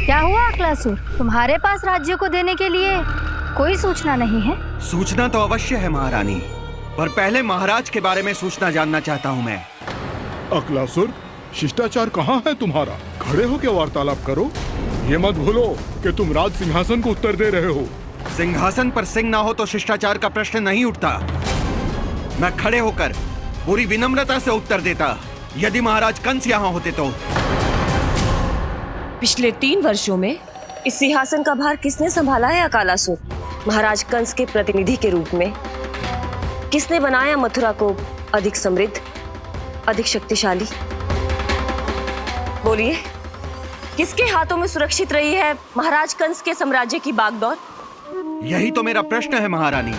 क्या हुआ अकलासुर? तुम्हारे पास राज्य को देने के लिए कोई सूचना नहीं है? सूचना तो अवश्य है महारानी, पर पहले महाराज के बारे में सूचना जानना चाहता हूँ मैं। अकलासुर, शिष्टाचार कहाँ है तुम्हारा? खड़े होकर वार्तालाप करो। ये मत भूलो कि तुम राज सिंहासन को उत्तर दे रहे हो। सिंहासन पर सिंह ना हो तो शिष्टाचार का प्रश्न नहीं उठता। मैं खड़े होकर पूरी विनम्रता से उत्तर देता यदि महाराज कंस यहाँ होते तो। पिछले 3 वर्षों में इस सिंहासन का भार किसने संभाला है अकालासुर? महाराज कंस के प्रतिनिधि के रूप में किसने बनाया मथुरा को अधिक समृद्ध, अधिक शक्तिशाली? बोलिए, किसके हाथों में सुरक्षित रही है महाराज कंस के साम्राज्य की बागडोर? यही तो मेरा प्रश्न है महारानी।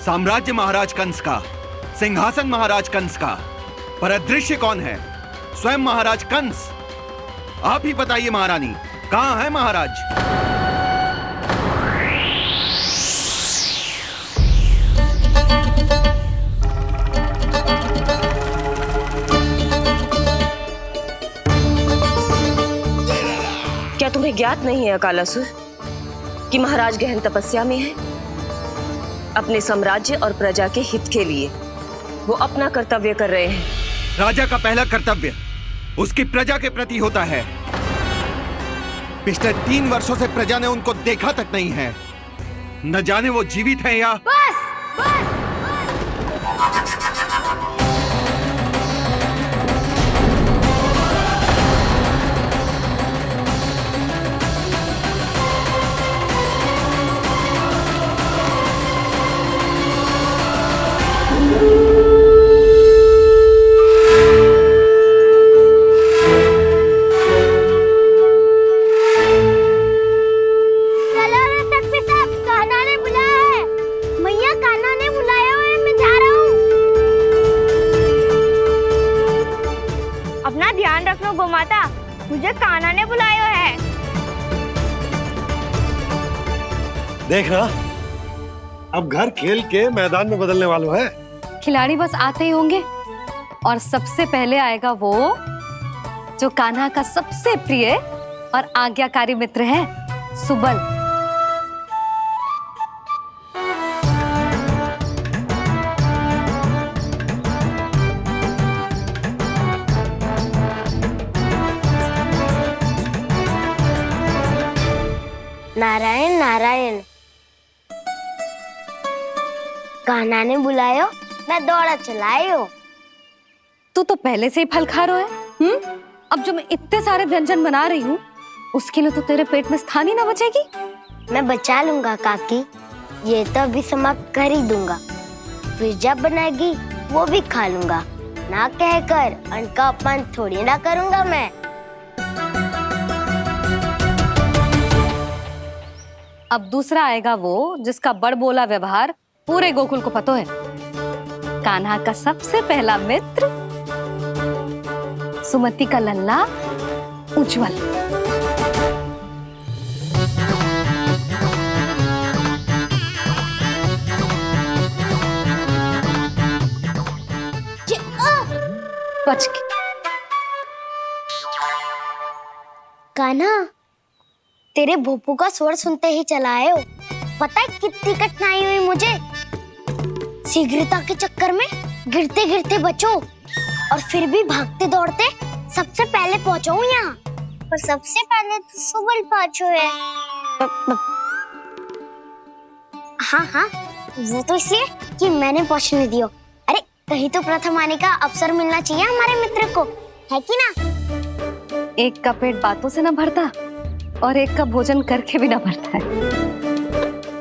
साम्राज्य महाराज कंस का, सिंहासन महाराज कंस का, पर अदृश्य कौन है? स्वयं महाराज कंस। आप ही बताइए महारानी, कहाँ है महाराज? क्या तुम्हें ज्ञात नहीं है अकालासुर कि महाराज गहन तपस्या में है? अपने साम्राज्य और प्रजा के हित के लिए वो अपना कर्तव्य कर रहे हैं। राजा का पहला कर्तव्य उसकी प्रजा के प्रति होता है। पिछले 3 वर्षों से प्रजा ने उनको देखा तक नहीं है। न जाने वो जीवित हैं या... बस बस। गोमाता, मुझे कान्हा ने बुलाया है। देख रहा, अब घर खेल के मैदान में बदलने वालों है। खिलाड़ी बस आते ही होंगे और सबसे पहले आएगा वो जो कान्हा का सबसे प्रिय और आज्ञाकारी मित्र है, सुबल। नारायण नारायण, कान्हा ने बुलायो, मैं दौड़ा चलायो। तू तो पहले से ही फल खा रहा है। अब जो मैं इतने सारे व्यंजन बना रही हूँ उसके लिए तो तेरे पेट में स्थान ही ना बचेगी। मैं बचा लूंगा काकी, ये तो अभी समाप्त कर ही दूंगा, फिर जब बनाएगी वो भी खा लूंगा। ना कहकर अन्न का अपमान थोड़ी ना करूंगा मैं। अब दूसरा आएगा वो जिसका बड़बोला व्यवहार पूरे गोकुल को पता है, कान्हा का सबसे पहला मित्र, सुमति का लल्ला उज्जवल। बच के। कान्हा, तेरे भोपू का स्वर सुनते ही चला आए हो। पता है कितनी कठिनाई हुई मुझे। शीघ्रता के चक्कर में गिरते गिरते बचो और फिर भी भागते दौड़ते सबसे पहले पहुंचो यहाँ। पर सबसे पहले तो सुबल पहुंचो है। हाँ हाँ, वो तो इसलिए कि मैंने पहुंचने दियो। अरे कहीं तो प्रथम आने का अवसर मिलना चाहिए हमारे मित्र को, है कि ना? एक का पेट बातों से ना भरता और एक का भोजन करके भी ना भरता है।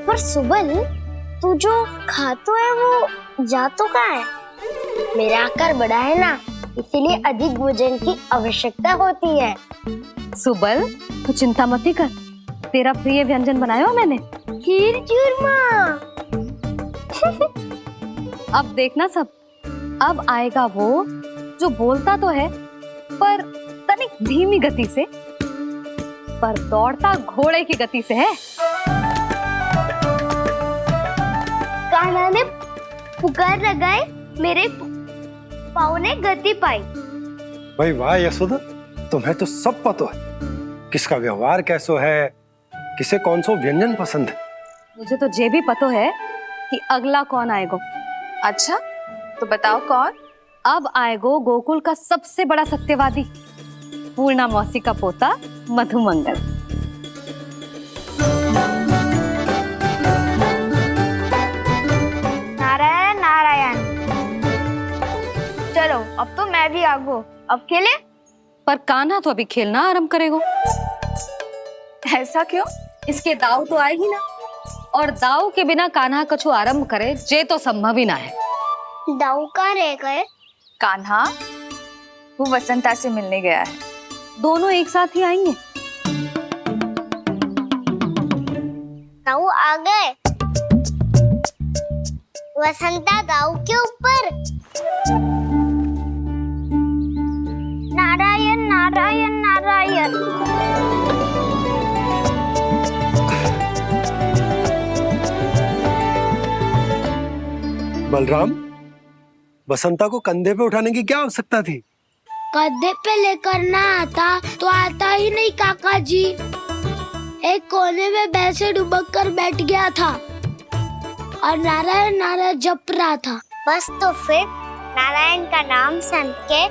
पर सुबल, तू जो खातो है वो जातो का है। मेरा आकार बड़ा है ना, इसीलिए अधिक भोजन की आवश्यकता होती है। सुबल, तू चिंता मत कर, तेरा प्रिय व्यंजन बनाया हो मैंने, खीर चूरमा। अब देखना सब, अब आएगा वो जो बोलता तो है पर तनिक धीमी गति से, पर दौड़ता घोड़े की गति से है। कान्हा ने पुकार लगाए, मेरे पाँव ने गति पाई। भाई वाह यशोदा, तुम्हें तो सब पता है। किसका व्यवहार कैसो है, किसे कौन सो व्यंजन पसंद है। मुझे तो ये भी पता है कि अगला कौन आएगो। अच्छा, तो बताओ कौन? अब आएगो गोकुल का सबसे बड़ा सत्यवादी, पूर्णा मौसी का पोता मधुमंगल। नारायण नारायण। चलो अब तो मैं भी आगो, अब खेले। पर कान्हा तो अभी खेलना आरंभ करेगो। ऐसा क्यों? इसके दाव तो आएगी ना, और दाव के बिना कान्हा कछु आरंभ करे जे तो संभव ही ना है। दाऊ कहाँ रह गए? कान्हा वो वसंता से मिलने गया है। दोनों एक साथ ही आएंगे। दाऊ आ गए। वसंता दाऊ के ऊपर। नारायण नारायण नारायण। बलराम, बसंता को कंधे पे उठाने की क्या आवश्यकता थी? कंधे पे लेकर ना आता तो आता ही नहीं काका जी। एक कोने में वैसे डुबक कर बैठ गया था और नारायण नारायण जप रहा था। बस तो फिर नारायण का नाम सुन के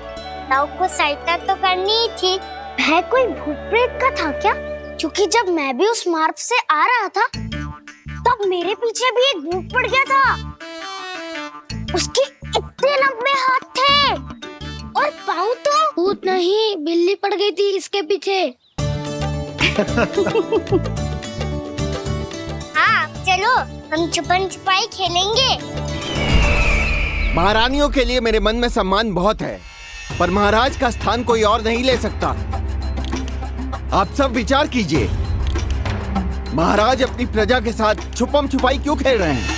दाऊ को सहायता तो करनी ही थी। वह कोई भूत प्रेत का था क्या? क्योंकि जब मैं भी उस मार्ग से आ रहा था तब मेरे पीछे भी एक भूत पड़ गया था। उसके इतने लंबे हाथ थे और पाँव तो भूत नहीं, बिल्ली पड़ गई थी इसके पीछे। हाँ चलो हम छुपन छुपाई खेलेंगे। महारानियों के लिए मेरे मन में सम्मान बहुत है, पर महाराज का स्थान कोई और नहीं ले सकता। आप सब विचार कीजिए, महाराज अपनी प्रजा के साथ छुपम छुपाई क्यों खेल रहे हैं?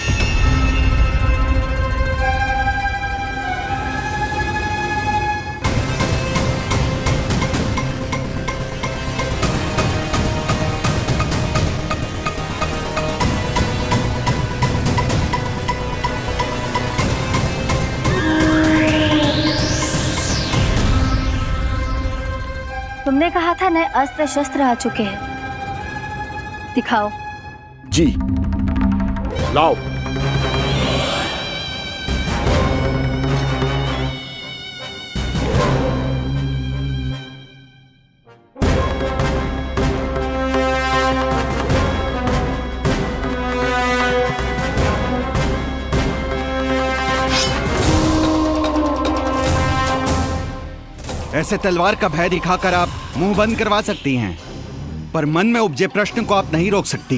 तुमने कहा था नए अस्त्र शस्त्र आ चुके हैं, दिखाओ। जी लाओ। ऐसे तलवार का भय दिखाकर आप मुंह बंद करवा सकती हैं, पर मन में उपजे प्रश्न को आप नहीं रोक सकती।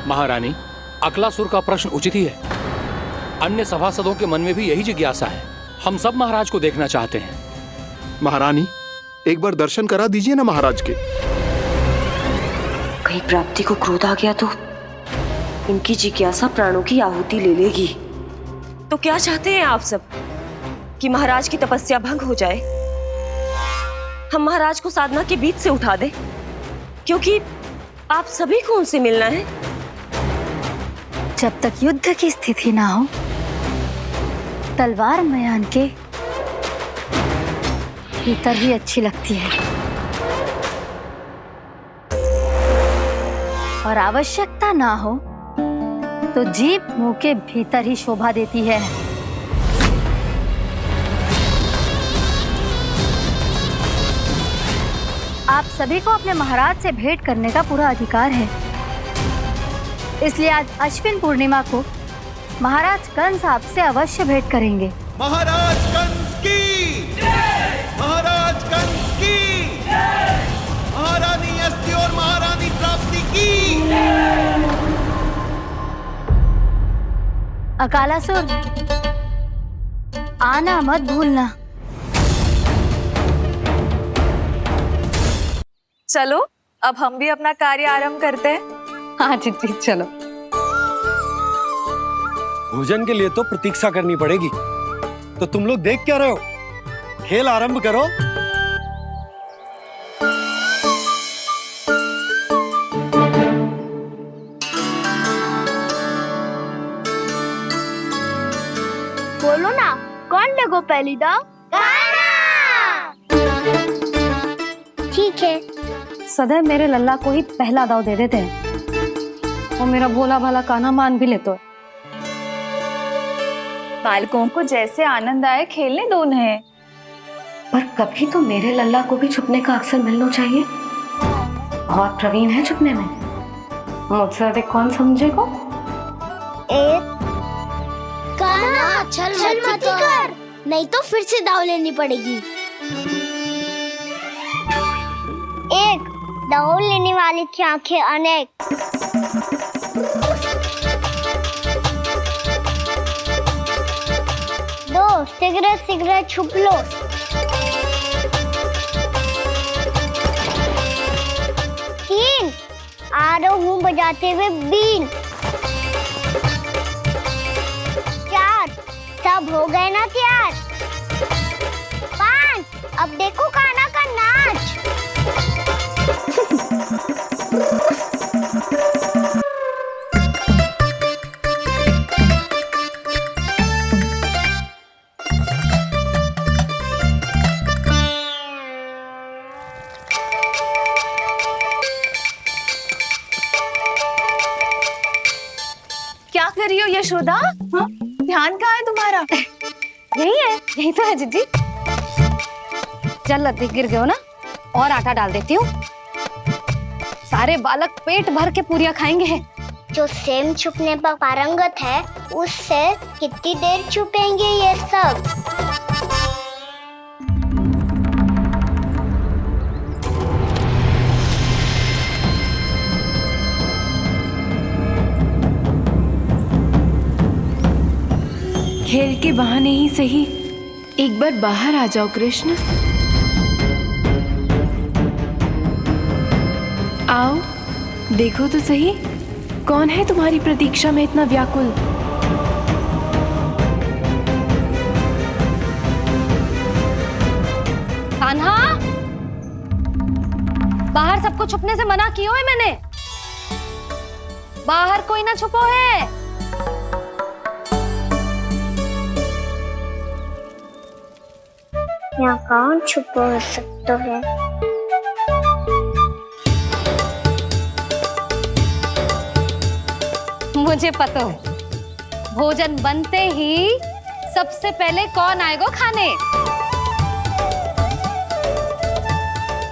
महारानी, अकलासुर का प्रश्न उचित ही है। अन्य सभासदों के मन में भी यही जिज्ञासा है। हम सब महाराज को देखना चाहते हैं। महारानी, एक बार दर्शन करा दीजिए ना महाराज के। कहीं प्राप्ति को क्रोध आ गया तो इनकी जिज्ञासा प्राणों की आहुति ले लेगी। तो क्या चाहते हैं आप सब? कि महाराज की तपस्या भंग हो जाए? हम महाराज को साधना के बीच से उठा दें? क्योंकि आप सभी को उनसे मिलना है। जब तक युद्ध की स्थिति ना हो, तलवार मयान के भीतर ही अच्छी लगती है, और आवश्यकता ना हो तो जीभ मुंह के भीतर ही शोभा देती है। आप सभी को अपने महाराज से भेंट करने का पूरा अधिकार है, इसलिए आज अश्विन पूर्णिमा को महाराज कंस आपसे अवश्य भेंट करेंगे। महाराज कंस की जय! महाराज कंस की जय! महारानी अस्ति और महारानी प्राप्ति की जय! अकालासुर, आना मत भूलना। चलो अब हम भी अपना कार्य आरंभ करते हैं। हाँ चिट्ठी, चलो। भोजन के लिए तो प्रतीक्षा करनी पड़ेगी, तो तुम लोग देख क्या रहे हो? खेल आरंभ करो। बोलो ना, कौन लगो पहली दाव? ठीक है। सदैव मेरे लल्ला को ही पहला दाव दे देते हैं और मेरा भोला भाला कान्हा मान भी लेते हो। बालकों को जैसे आनंद आए खेलने दो उन्हें। पर कभी तो मेरे लल्ला को भी छुपने का अवसर मिलना चाहिए। बहुत प्रवीण है छुपने में, मुझसे अधिक कौन समझेगा। एक कान्हा छल मत कर, नहीं तो फिर से दाव लेनी पड़ेगी। एक दाव लेने वाली की आंखें अनेक। दो सिगरेट सिगरेट छुप लो। तीन आ रहा हूँ बजाते हुए बीन। चार सब हो गए ना तैयार। पांच अब देखो कान्हा का नाच। क्या कर रही हो यशोदा? हाँ? ध्यान कहाँ है तुम्हारा? यही है, यही तो है जीजी। चल अधिक गिर गए हो ना, और आटा डाल देती हूँ। सारे बालक पेट भर के पूरियां खाएंगे। जो सेम छुपने पर पारंगत है, उससे कितनी देर छुपेंगे ये सब? खेल के बहाने ही सही एक बार बाहर आ जाओ कृष्ण। आओ देखो तो सही, कौन है तुम्हारी प्रतीक्षा में इतना व्याकुल। कान्हा, बाहर सबको छुपने से मना किया है मैंने। बाहर कोई ना छुपो है। यहाँ कौन छुपा हो सकता है? मुझे पता है, भोजन बनते ही सबसे पहले कौन आएगा खाने?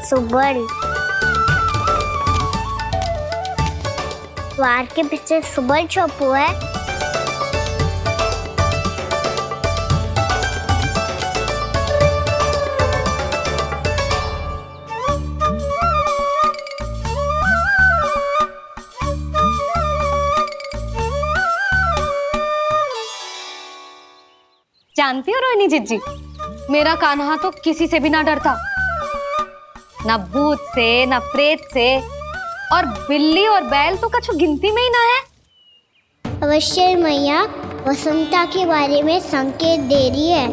सुबल। द्वार के पीछे सुबल छुपा है। जानती हो रोहिणी जीजी, मेरा कान्हा तो किसी से भी ना डरता, ना भूत से ना प्रेत से, और बिल्ली और बैल तो कछु गिनती में ही ना है। अवश्य मैया वसंता के बारे में संकेत दे रही है।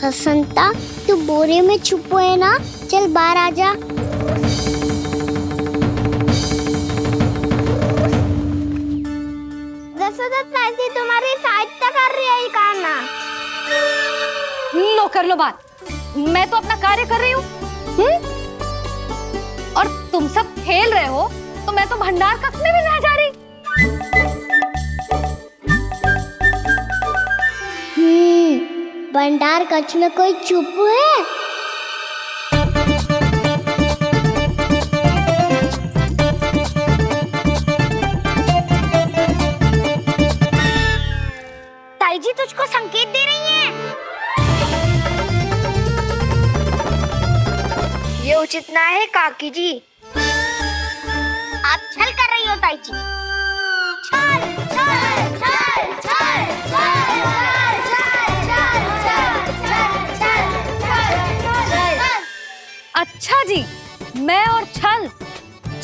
वसंता तू बोरे में छुपो है ना, चल बाहर आ जा। तुम्हारी सहायता कर रही है कान्हा। लो कर लो बात, मैं तो अपना कार्य कर रही हूँ। और तुम सब खेल रहे हो तो मैं तो भंडार कक्ष में भी नहीं जा रही। भंडार कक्ष में कोई चुप है? ताई जी तुझको संकेत दे रही हैं। ये उचित ना है काकी जी। आप छल कर रही हो ताई जी। छल छल छल छल छल छल। अच्छा जी, मैं और छल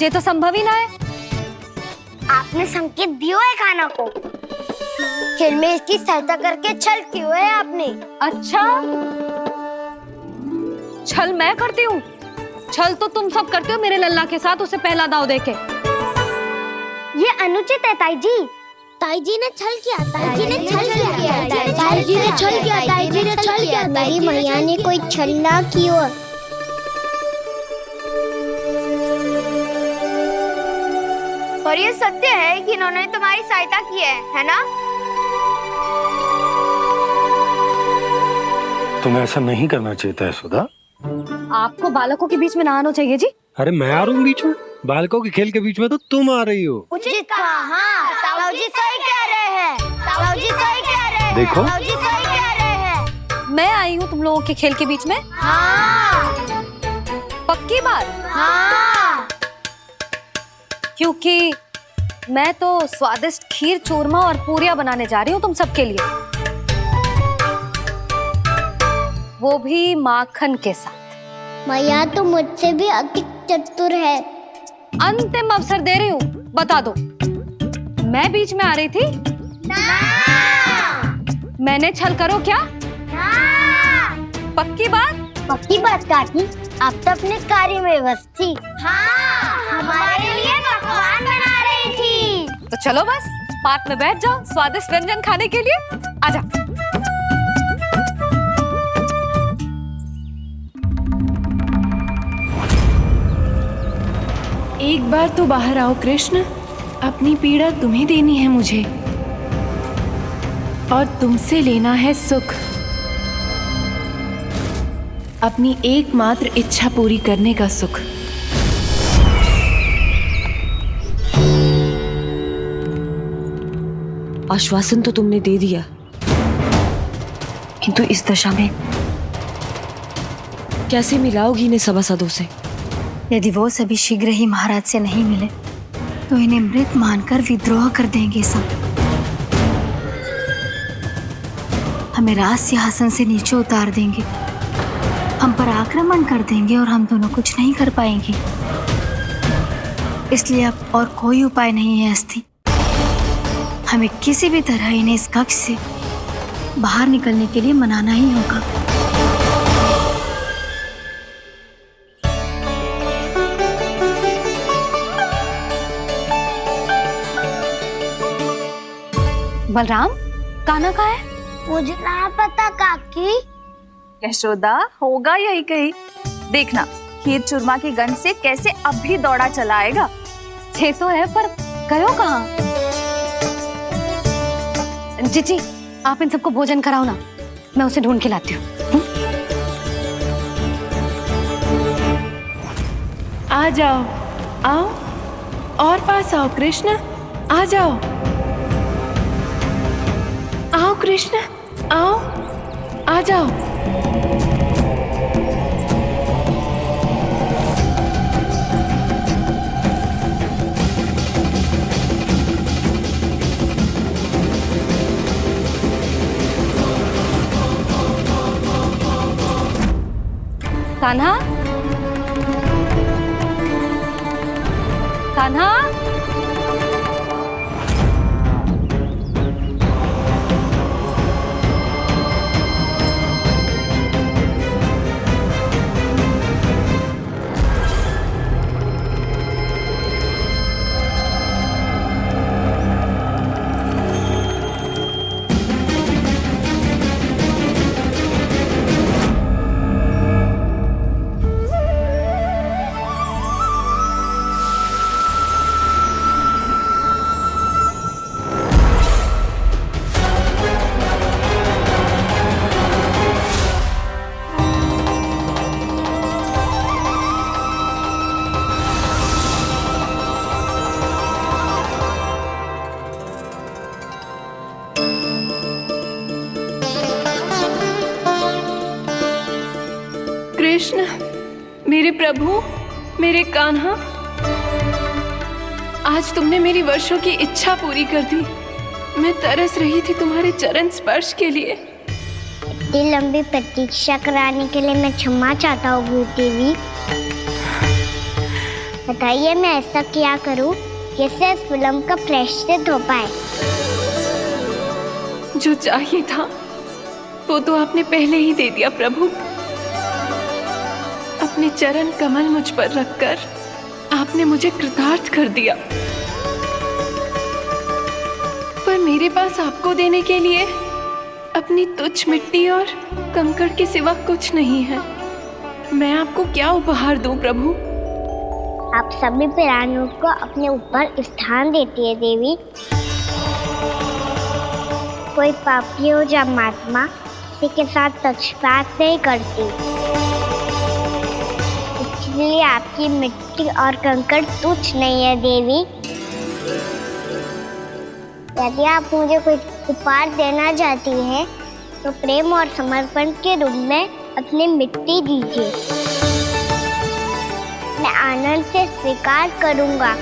ये तो संभव ही ना है। आपने संकेत दिया है कान्हा को, खेल में इसकी सहायता करके छल क्यों है आपने? अच्छा, छल मैं करती हूँ? छल तो तुम सब करते हो मेरे लल्ला के साथ, उसे पहला दाव देके। ये अनुचित है ताई जी। ताई जी ने छल किया, ताई जी ने छल किया, ताई जी ने छल किया, ताई जी ने छल किया। मेरी मैया ने कोई छल ना की हो। और ये सत्य है कि इन्होंने तुम्हारी सहायता की है ना? तुम्हें ऐसा नहीं करना चाहिए था यशोदा। आपको बालकों के बीच में ना आना चाहिए जी। अरे मैं आ रहा हूँ बीच में? बालकों के खेल के बीच में तो तुम आ रही हो। उचित कहा, ताऊ जी सही कह रहे हैं, ताऊ जी सही कह रहे हैं, देखो। ताऊ जी सही कह रहे हैं। मैं आई हूँ तुम लोगों के खेल के बीच में। हाँ, पक्की बात? हाँ। क्योंकि मैं तो स्वादिष्ट खीर, चूरमा और पूरियां बनाने जा रही हूँ तुम सबके लिए, वो भी माखन के साथ। मैया तो मुझसे भी अधिक चतुर है। अंतिम अवसर दे रही हूँ, बता दो, मैं बीच में आ रही थी? ना। मैंने छल करो क्या? ना। पक्की बात? पक्की बात काकी, आप तो अपने कार्य में व्यस्त थी। हाँ, हमारे लिए पकवान बना रही थी। तो चलो बस पार्क में बैठ जाओ स्वादिष्ट व्यंजन खाने के लिए। आजा। एक बार तो बाहर आओ कृष्ण, अपनी पीड़ा तुम्हें देनी है मुझे, और तुमसे लेना है सुख। अपनी एकमात्र इच्छा पूरी करने का सुख। आश्वासन तो तुमने दे दिया, किंतु इस दशा में कैसे मिलाओगी इन्हें सभासदों से? यदि वो सभी शीघ्र ही महाराज से नहीं मिले तो इन्हें मृत मानकर विद्रोह कर देंगे सब। हमें राज सिंहासन से नीचे उतार देंगे, हम पर आक्रमण कर देंगे और हम दोनों कुछ नहीं कर पाएंगे। इसलिए अब और कोई उपाय नहीं है अस्थि, हमें किसी भी तरह इन्हें इस कक्ष से बाहर निकलने के लिए मनाना ही होगा। बलराम, कान्हा कहाँ है? मुझे ना पता काकी। यशोदा, होगा यही कहीं। देखना खीर चूरमा की गंध से कैसे अब भी दौड़ा चला आएगा। ये तो है, पर गयो कहाँ? जीजी, आप इन सबको भोजन कराओ ना, मैं उसे ढूंढ के लाती हूँ। आ जाओ, आओ और पास आओ कृष्ण, आ जाओ। आओ कृष्ण, आओ, आ जाओ। कान्हा, कान्हा, कृष्ण, मेरे प्रभु, मेरे कान्हा, आज तुमने मेरी वर्षों की इच्छा पूरी कर दी। मैं तरस रही थी तुम्हारे चरण स्पर्श के लिए। इतनी लंबी प्रतीक्षा कराने के लिए मैं क्षमा चाहता हूँ भूत देवी। बताइए मैं ऐसा क्या करूँ जिससे इस फिल्म का प्रायश्चित हो पाए? जो चाहिए था वो तो आपने पहले ही दे दिया प्रभु। अपने चरण कमल मुझ पर रखकर आपने मुझे कृतार्थ कर दिया। पर मेरे पास आपको देने के लिए अपनी तुच्छ मिट्टी और कंकड़ के सिवा कुछ नहीं है। मैं आपको क्या उपहार दूं प्रभु? आप सभी प्राणियों को अपने ऊपर स्थान देती है देवी। कोई पापी हो या महात्मा किसी के साथ पक्षपात नहीं करती, इसलिए आपकी मिट्टी और कंकड़ तुच्छ नहीं है देवी। यदि आप मुझे कोई उपहार देना चाहती हैं तो प्रेम और समर्पण के रूप में अपनी मिट्टी दीजिए, मैं आनंद से स्वीकार करूंगा।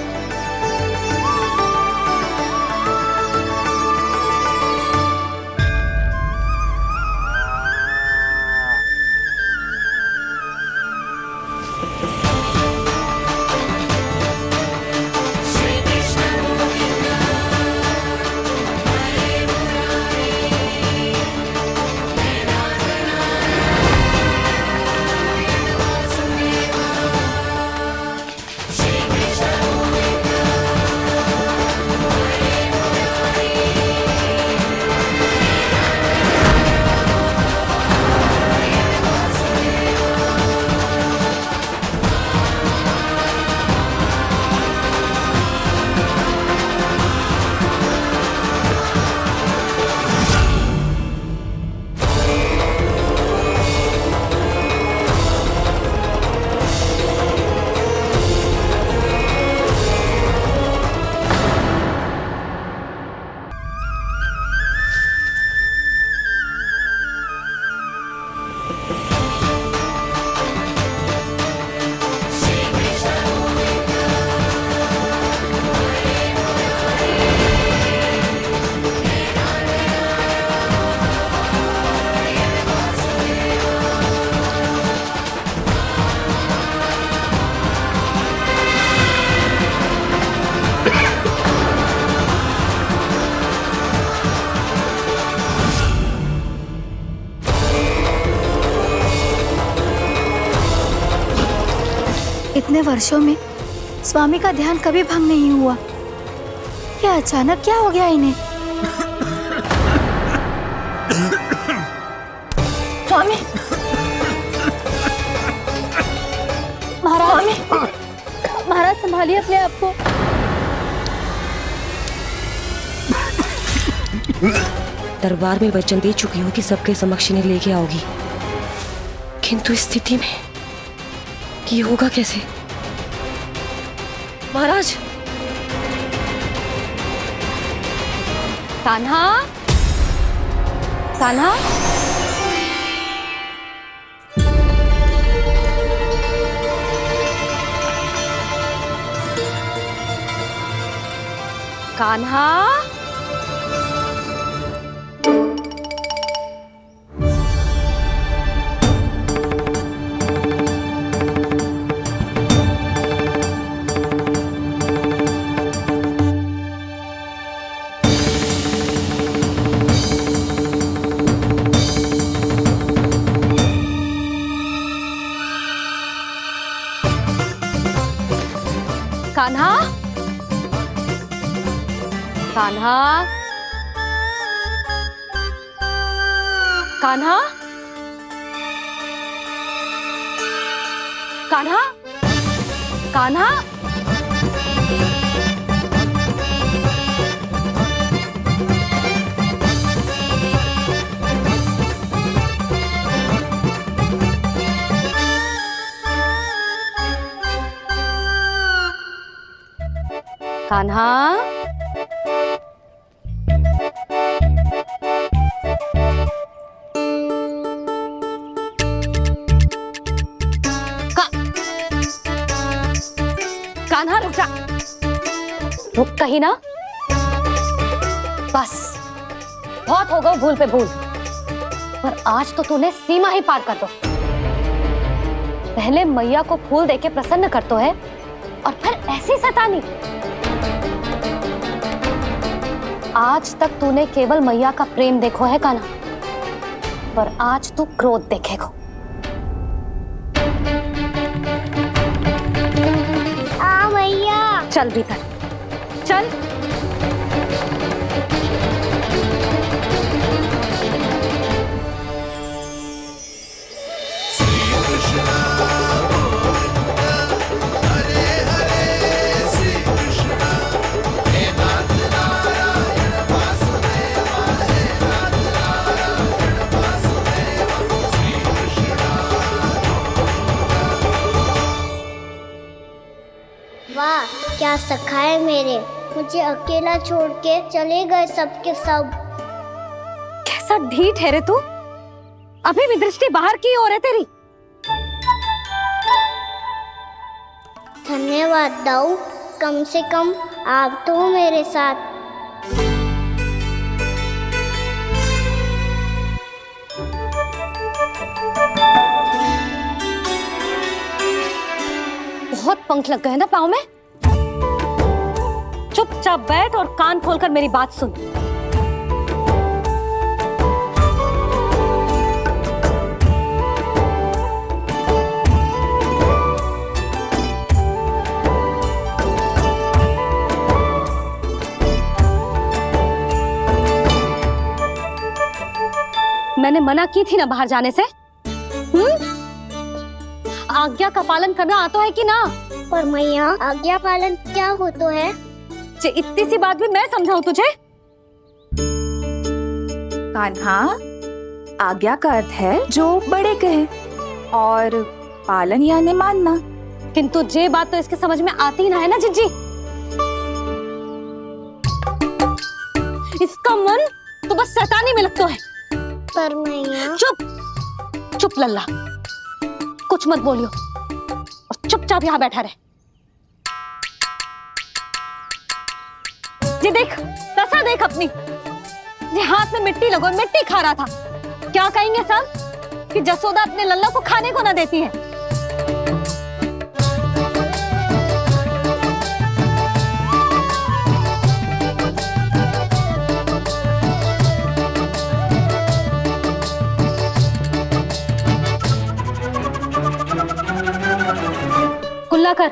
इतने वर्षों में स्वामी का ध्यान कभी भंग नहीं हुआ। क्या अचानक क्या हो गया इन्हें? स्वामी, महाराज, महाराज संभालिए अपने आप को। दरबार में वचन दे चुकी हूँ कि सबके समक्ष इन्हें लेके आओगी, किंतु इस स्थिति में ये होगा कैसे? महाराज, कान्हा, कान्हा, कान्हा, कान्हा, कान्हा, कान्हा, कान्हा, कान्हा, कान्हा, कान्हा रुक जा, रुक कहीं ना। बस बहुत हो गया भूल पे भूल, पर आज तो तूने सीमा ही पार कर दो। पहले मैया को फूल देके प्रसन्न कर तो है और फिर ऐसी सतानी। आज तक तूने केवल मैया का प्रेम देखो है कान्हा, पर आज तू क्रोध देखेगा। मैया, चल भीतर चल। क्या सखाए मेरे, मुझे अकेला छोड़ के चले गए सबके सब। कैसा ढीठ है रे तू, अभी भी दृष्टि बाहर की ओर है तेरी। धन्यवाद दाऊ, कम से कम आप तो हो मेरे साथ। बहुत पंख लग गए ना पाँव में। चुपचाप बैठ और कान खोलकर मेरी बात सुन। मैंने मना की थी ना बाहर जाने से। आज्ञा का पालन करना आता है कि ना? पर मैया, आज्ञा पालन क्या होता है? इतनी सी बात भी मैं समझाऊं तुझे? कान्हा, आज्ञा का अर्थ है जो बड़े कहे और पालन यानी मानना। किंतु ये बात तो इसके समझ में आती ना है ना जिज्जी। इसका मन तो बस शैतानी में लगता है। पर मैया। चुप चुप लल्ला, कुछ मत बोलियो और चुपचाप यहाँ बैठा रहे। ये देख, दशा देख अपनी। ये हाथ में मिट्टी लगो, मिट्टी खा रहा था। क्या कहेंगे सब कि जसोदा अपने लल्ला को खाने को ना देती है। कुल्ला कर।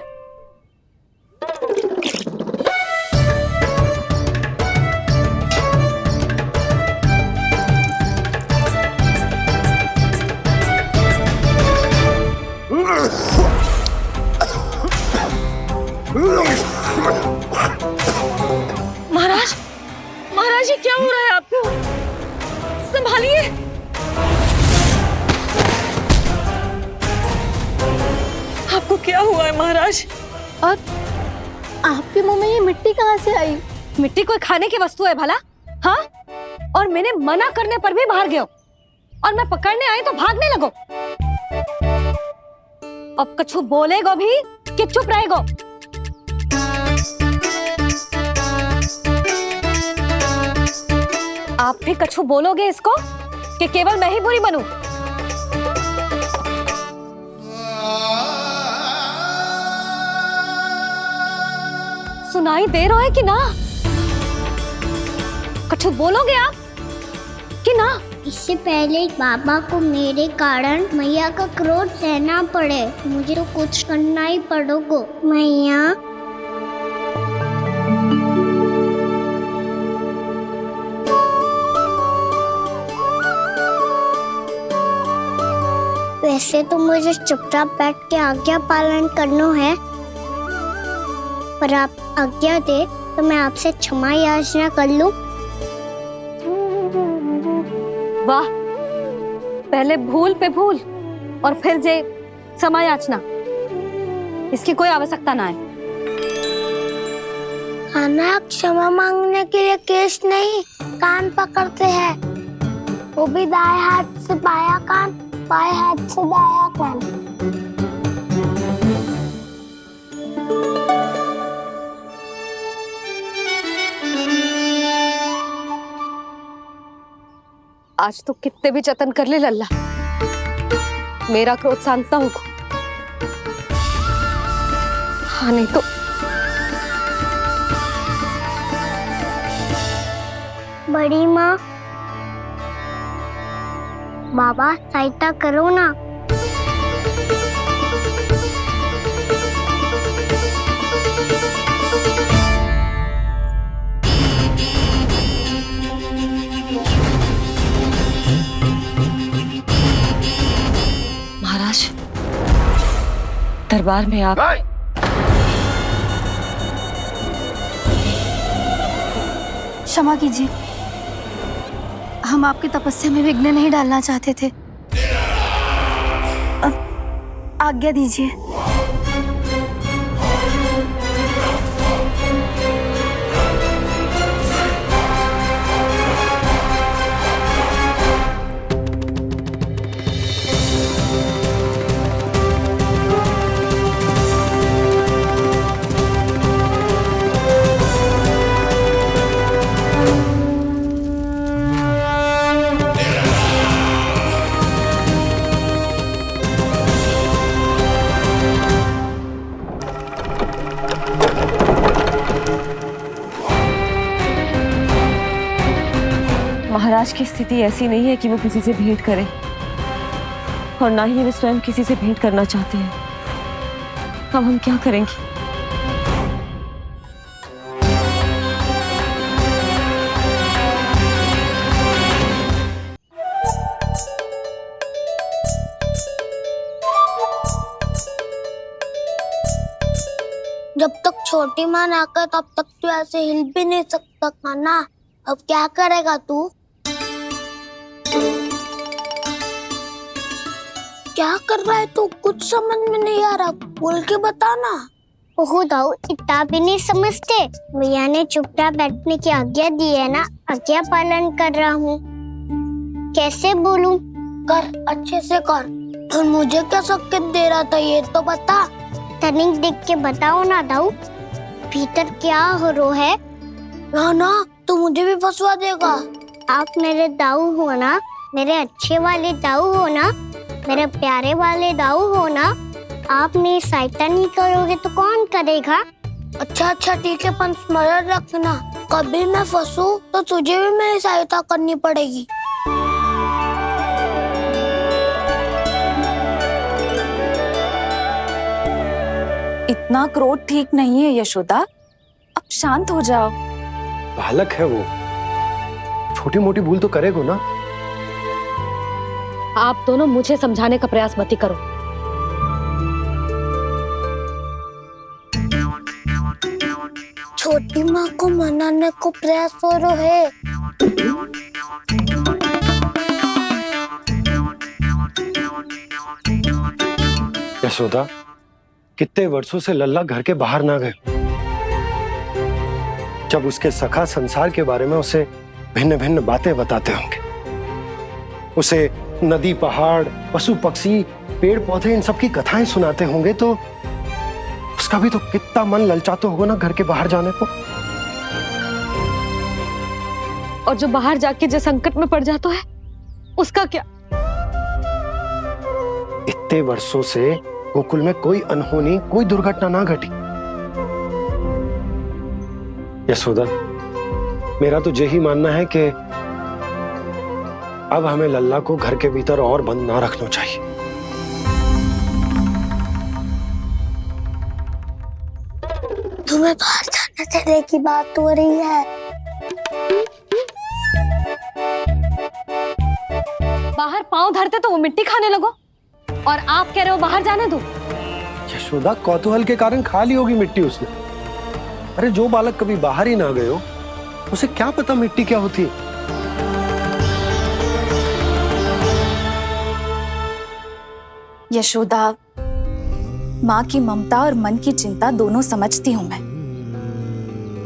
महाराज, महाराज ये क्या हो रहा है आपको? संभालिए। आपको क्या हुआ है महाराज? और आपके मुंह में ये मिट्टी कहाँ से आई? मिट्टी कोई खाने की वस्तु है भला? हाँ, और मैंने मना करने पर भी बाहर गए और मैं पकड़ने आई तो भागने लगो। अब कछु बोलेगो भी कि चुप रहेगो? आप भी कछु बोलोगे इसको कि केवल मैं ही बुरी बनूं? सुनाई दे रहा है कि ना? कछु बोलोगे आप कि ना? इससे पहले बाबा को मेरे कारण मैया का क्रोध सहना पड़े, मुझे तो कुछ करना ही पड़ेगा। मैया, वैसे तो मुझे चुपचाप बैठ के आज्ञा पालन करना है, पर आप आज्ञा दे तो मैं आपसे क्षमा याचना कर लूं। वाह, पहले भूल पे भूल और फिर जे क्षमा याचना, इसकी कोई आवश्यकता ना है। खाना क्षमा मांगने के लिए केस नहीं, कान पकड़ते हैं, वो भी दाएं हाथ से बायां कान, बाएं हाथ से दायां कान। आज तो कितने भी जतन कर ले लल्ला, मेरा क्रोध शांत ना होगा। हाँ नहीं तो बड़ी माँ, बाबा सहायता करो ना। महाराज, दरबार में आप क्षमा कीजिए, हम आपकी तपस्या में विघ्न नहीं डालना चाहते थे। अब आज्ञा दीजिए। आज की स्थिति ऐसी नहीं है कि वो किसी से भेंट करे, और ना ही वे स्वयं किसी से भेंट करना चाहते हैं। अब हम क्या करेंगे? जब तक छोटी माँ ना आकर तब तक तू ऐसे हिल भी नहीं सकता कान्हा। अब क्या करेगा तू? क्या कर रहा है तू? कुछ समझ में नहीं आ रहा, बोल के बता ना। ओहो दाऊ, इतना भी नहीं समझते। भैया ने चुपचाप बैठने की आज्ञा दी है ना, आज्ञा पालन कर रहा हूँ। कैसे बोलूं? कर, अच्छे से कर। तो मुझे क्या संकेत दे रहा था ये तो बता। तनिक देख के बताओ ना दाऊ, भीतर क्या हो रहा है? ना तू मुझे भी फंसवा देगा। आप मेरे दाऊ हो ना, मेरे अच्छे वाले दाऊ हो ना, मेरे प्यारे वाले दाऊ हो ना। आप मेरी सहायता नहीं करोगे तो कौन करेगा? अच्छा ठीक है, पर स्मरण रखना, कभी मैं फंसू तो तुझे भी मेरी सहायता करनी पड़ेगी। इतना क्रोध ठीक नहीं है यशोदा, अब शांत हो जाओ। बालक है वो, छोटी मोटी भूल तो करेगा ना। आप दोनों मुझे समझाने का प्रयास मत ही करो। छोटी माँ को मनाने को प्रयास हो रहा है। यशोदा, कितने वर्षों से लल्ला घर के बाहर ना गए। जब उसके सखा संसार के बारे में उसे भिन्न भिन्न बातें बताते होंगे, उसे नदी, पहाड़, पशु पक्षी, पेड़ पौधे, इन सब की कथाएं सुनाते होंगे, तो उसका भी तो कितना मन ललचाता होगा ना घर के बाहर जाने को। और जो बाहर जाके जो संकट में पड़ जाता है उसका क्या? इतने वर्षों से गोकुल में कोई अनहोनी, कोई दुर्घटना ना घटी। यशोदा, मेरा तो यही मानना है कि अब हमें लल्ला को घर के भीतर और बंद ना रखना चाहिए। तुम्हें बाहर जाने देने की बात हो रही है। बाहर पांव धरते तो वो मिट्टी खाने लगो, और आप कह रहे हो बाहर जाने दो। यशोदा, कौतूहल के कारण खा ली होगी मिट्टी उसने। अरे जो बालक कभी बाहर ही ना गए हो, उसे क्या पता मिट्टी क्या होती है। यशोदा, माँ की ममता और मन की चिंता दोनों समझती हूँ मैं।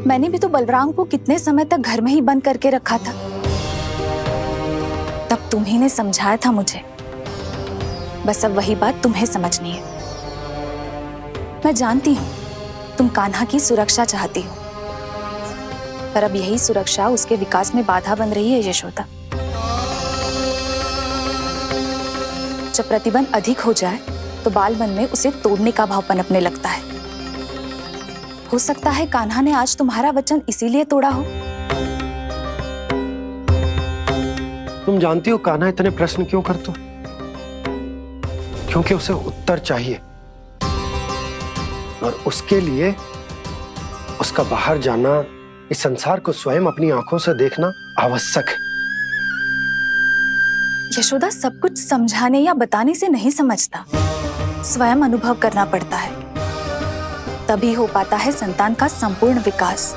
मैंने भी तो बलराम को कितने समय तक घर में ही बंद करके रखा था। तब तुम्ही ने समझाया था मुझे, बस अब वही बात तुम्हें समझनी है। मैं जानती हूँ तुम कान्हा की सुरक्षा चाहती हो, पर अब यही सुरक्षा उसके विकास में बाधा बन रही है यशोदा। जब प्रतिबंध अधिक हो जाए तो बाल मन में उसे तोड़ने का भाव पनपने लगता है। हो सकता है कान्हा ने आज तुम्हारा वचन इसीलिए तोड़ा हो। तुम जानती हो कान्हा इतने प्रश्न क्यों करता? क्योंकि उसे उत्तर चाहिए, और उसके लिए उसका बाहर जाना, इस संसार को स्वयं अपनी आंखों से देखना आवश्यक है। यशोदा, सब कुछ समझाने या बताने से नहीं समझता, स्वयं अनुभव करना पड़ता है, तभी हो पाता है संतान का संपूर्ण विकास।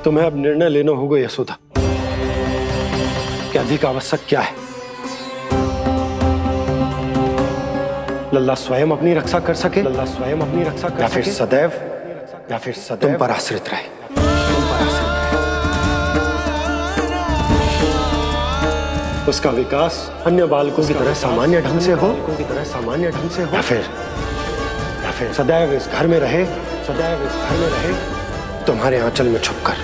तुम्हें अब निर्णय लेना होगा यशोदा कि अधिक आवश्यक क्या है। लल्ला स्वयं अपनी रक्षा कर सके, लल्ला स्वयं अपनी रक्षा कर सके, या फिर सदैव तुम पर आश्रित रहे। उसका विकास अन्य बालकों की तरह सामान्य ढंग से हो, या फिर सदैव इस घर में रहे, तुम्हारे आंचल में छुपकर।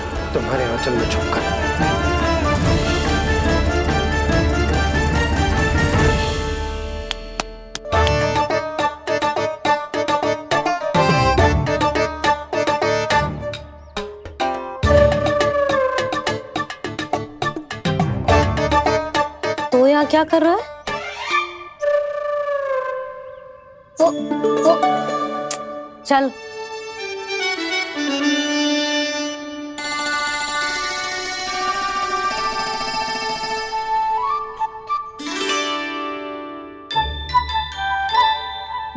तो यहाँ क्या कर रहा है? चल।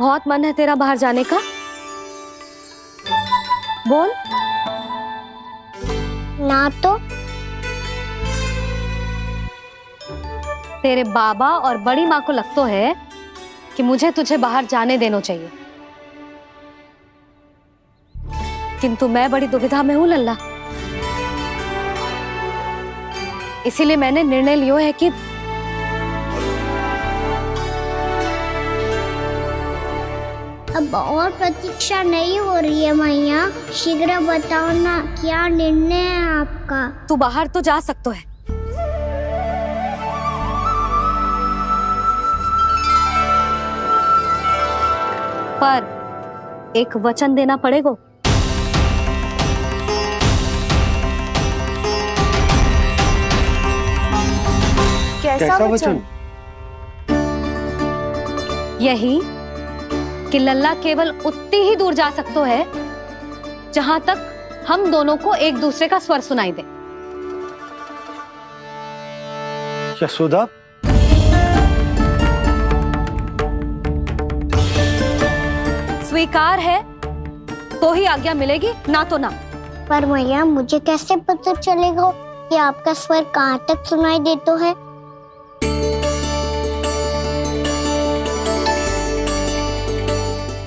बहुत मन है तेरा बाहर जाने का? बोल। ना तो। तेरे बाबा और बड़ी माँ को लगता है कि मुझे तुझे बाहर जाने देना चाहिए, किंतु मैं बड़ी दुविधा में हूं लल्ला। इसीलिए मैंने निर्णय लिया है कि अब और प्रतीक्षा नहीं हो रही है मैया, शीघ्र बताओ ना क्या निर्णय है आपका। तू बाहर तो जा सकता है, पर एक वचन देना पड़ेगा। कैसा वचन? यही कि लल्ला केवल उतनी ही दूर जा सकता है जहां तक हम दोनों को एक दूसरे का स्वर सुनाई दे। यशोदा, स्वीकार है तो ही आज्ञा मिलेगी, ना तो ना। पर मैया मुझे कैसे पता चलेगा कि आपका स्वर कहाँ तक सुनाई देता है?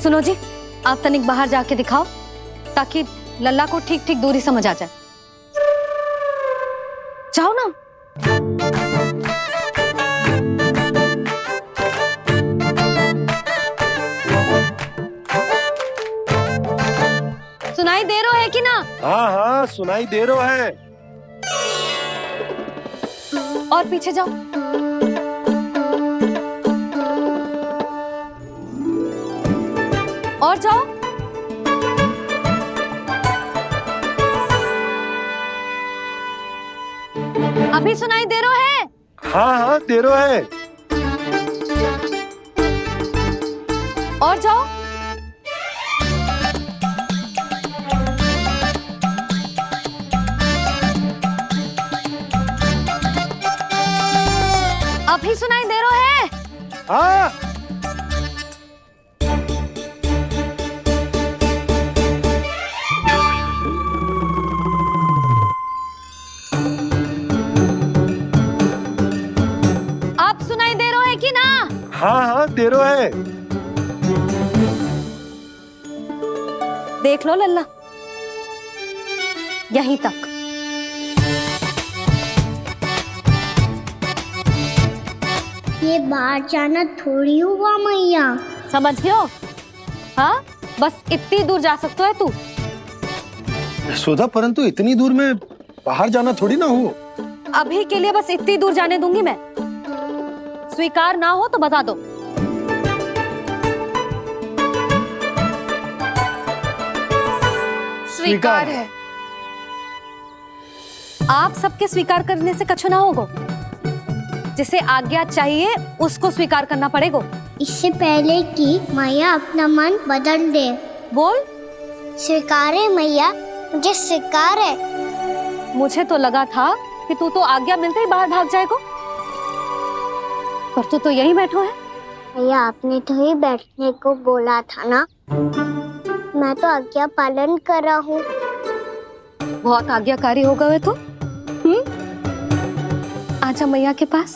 सुनो जी, आप तनिक बाहर जाके दिखाओ ताकि लल्ला को ठीक ठीक दूरी समझ आ जाए। जाओ ना। सुनाई दे रहा है कि ना? हाँ सुनाई दे रहा है। और पीछे जाओ। और जाओ। अभी सुनाई दे रहा है? हाँ दे रहा है। और जाओ। अभी सुनाई दे रहा है? हाँ। आप सुनाई दे रहा है कि ना? हाँ दे रहा है। देख लो लल्ला, यहीं तक। ये बाहर जाना थोड़ी हुआ मैया। समझ गयो? हाँ, बस इतनी दूर जा सकता है तू। यशोदा, परंतु इतनी दूर में बाहर जाना थोड़ी ना हो। अभी के लिए बस इतनी दूर जाने दूंगी मैं। स्वीकार ना हो तो बता दो। स्वीकार है। आप सबके स्वीकार करने से कछु ना होगा। जिसे आज्ञा चाहिए उसको स्वीकार करना पड़ेगा। इससे पहले कि मैया अपना मन बदल दे। बोल। स्वीकार है मैया, मुझे स्वीकार है। मुझे तो लगा था कि तू तो आज्ञा मिलते ही बाहर भाग जाएगा, पर तू तो यहीं बैठो है। भैया आपने तो ही बैठने को बोला था ना, मैं तो आज्ञा पालन कर रहा हूँ। बहुत आज्ञाकारी हो गए तो। आजा मैया के पास।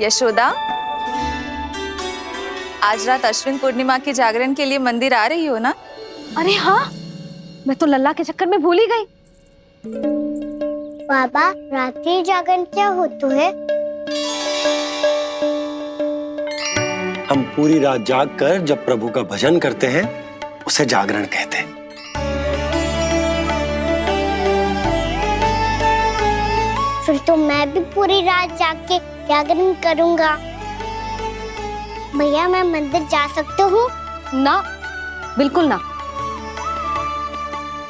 यशोदा, आज रात अश्विन पूर्णिमा के जागरण के लिए मंदिर आ रही हो ना? अरे हाँ, मैं तो लल्ला के चक्कर में भूल ही गई। बाबा, रात्रि जागरण क्या होता है? हम पूरी रात जाग कर जब प्रभु का भजन करते हैं उसे जागरण कहते हैं। फिर तो मैं भी पूरी रात जाग के जागरण करूंगा। भैया, मैं मंदिर जा सकता हूँ? ना, बिल्कुल ना।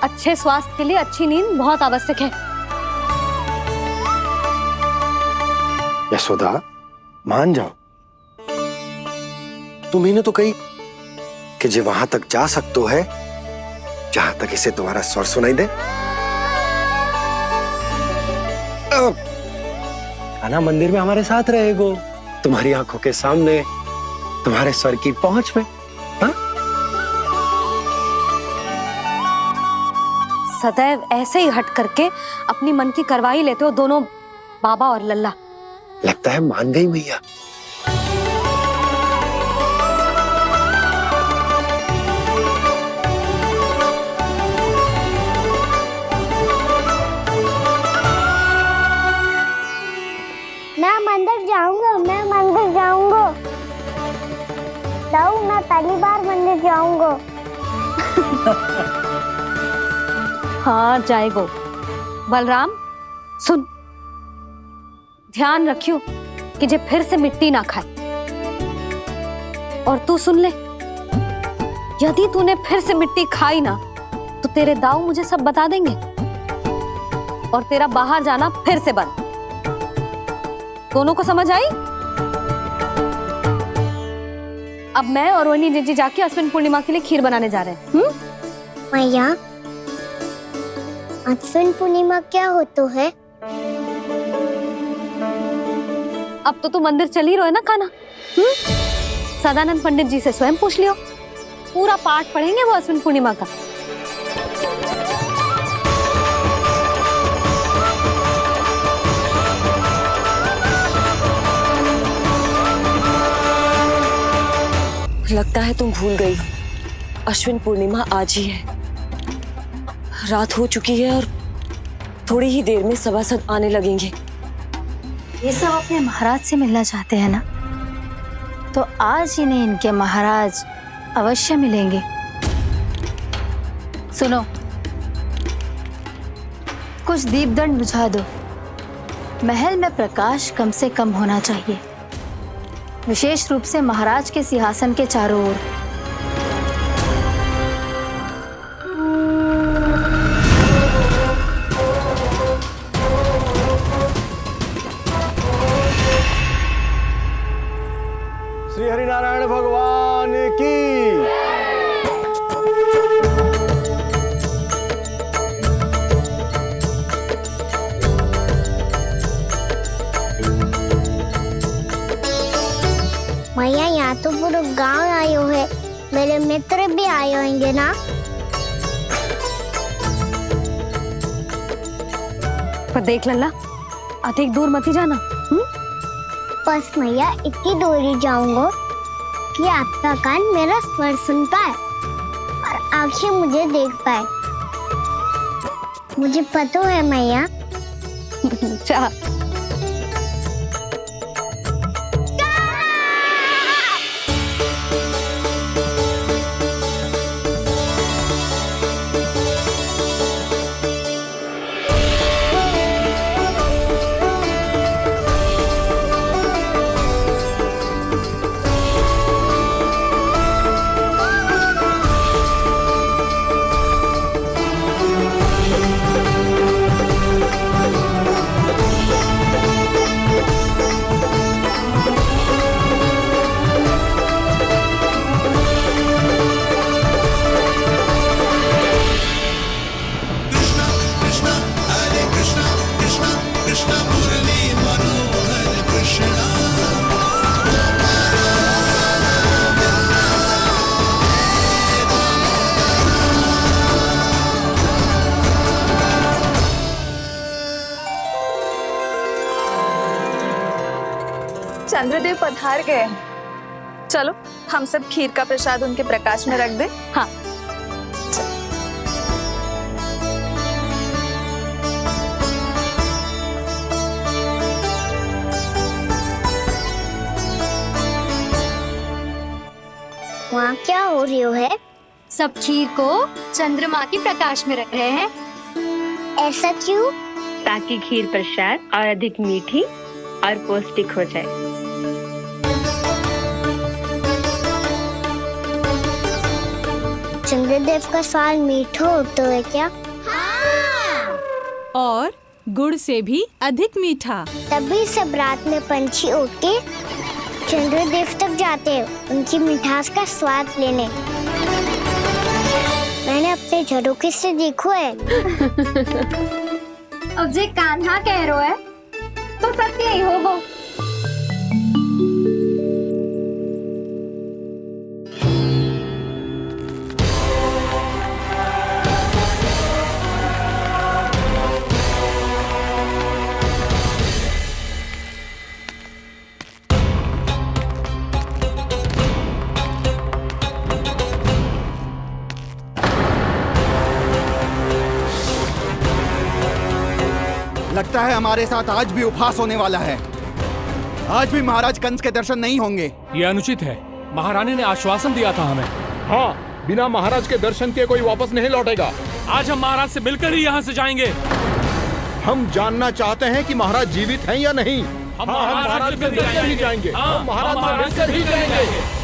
अच्छे स्वास्थ्य के लिए अच्छी नींद बहुत आवश्यक है। यशोदा, मान जाओ। तुम्ही ने तो कही कि जे वहां तक जा सकते है जहां तक इसे तुम्हारा स्वर सुनाई दे। कान्हा मंदिर में हमारे साथ रहेगो, तुम्हारी आंखों के सामने, तुम्हारे स्वर की पहुंच में। हा? सदैव ऐसे ही हट करके अपनी मन की करवाई लेते हो दोनों बाबा और लल्ला। लगता है मान गई मैया। मैं मंदिर जाऊंगा, मैं मंदिर जाऊंगा। दाऊ, मैं पहली बार मंदिर जाऊंगा। हाँ, जाएगो। बलराम, सुन, ध्यान रखियो कि जे फिर से मिट्टी ना खाए। और तू सुन ले, यदि तूने फिर से मिट्टी खाई ना तो तेरे दाऊ मुझे सब बता देंगे और तेरा बाहर जाना फिर से बंद। दोनों को समझ आई? अब मैं और रोहिणी जीजी जाके अश्विन पूर्णिमा के लिए खीर बनाने जा रहे हैं। मैया, अश्विन पूर्णिमा क्या होता है? अब तो तू मंदिर चल ही रहो है ना कान्हा? सदानंद पंडित जी से स्वयं पूछ लियो, पूरा पाठ पढ़ेंगे वो अश्विन पूर्णिमा का। लगता है तुम भूल गई, अश्विन पूर्णिमा आज ही है। रात हो चुकी है और थोड़ी ही देर में सभासद आने लगेंगे। ये सब अपने महाराज से मिलना चाहते हैं ना, तो आज इन्हें इनके महाराज अवश्य मिलेंगे। सुनो, कुछ दीपदंड बुझा दो। महल में प्रकाश कम से कम होना चाहिए, विशेष रूप से महाराज के सिंहासन के चारों ओर। श्री हरिनारायण भगवान की। मैया, यहाँ तो पूरा गांव आयो है, मेरे मित्र भी आए होंगे ना? पर देख लल्ला, अधिक दूर मत ही जाना। बस मैया, इतनी दूर ही जाऊंगा कि आपका कान मेरा स्वर सुन पाए और आंखें मुझे देख पाए। मुझे पता है मैया। चाह चंद्रदेव पधार गए हैं। चलो हम सब खीर का प्रसाद उनके प्रकाश में रख दे। हाँ। वहाँ क्या हो रही है? सब खीर को चंद्रमा की प्रकाश में रख रहे हैं। ऐसा क्यों? ताकि खीर प्रसाद और अधिक मीठी और पौष्टिक हो जाए। चंद्रदेव का स्वाद मीठा होता है क्या? और गुड़ से भी अधिक मीठा। तभी सब रात में पंछी उड़ के चंद्रदेव तक जाते हैं उनकी मिठास का स्वाद लेने। मैंने अपने झरोखे से देखो है। अब जे कान्हा कह रहा है तो सत्य ही होगा। लगता है हमारे साथ आज भी उपहास होने वाला है। आज भी महाराज कंस के दर्शन नहीं होंगे। ये अनुचित है। महारानी ने आश्वासन दिया था हमें। हाँ, बिना महाराज के दर्शन के कोई वापस नहीं लौटेगा। आज हम महाराज से मिलकर ही यहाँ से जाएंगे। हम जानना चाहते हैं कि महाराज जीवित हैं या नहीं। हम महाराज से मिलकर ही जाएंगे। हम महाराज से मिलकर ही जाएंगे।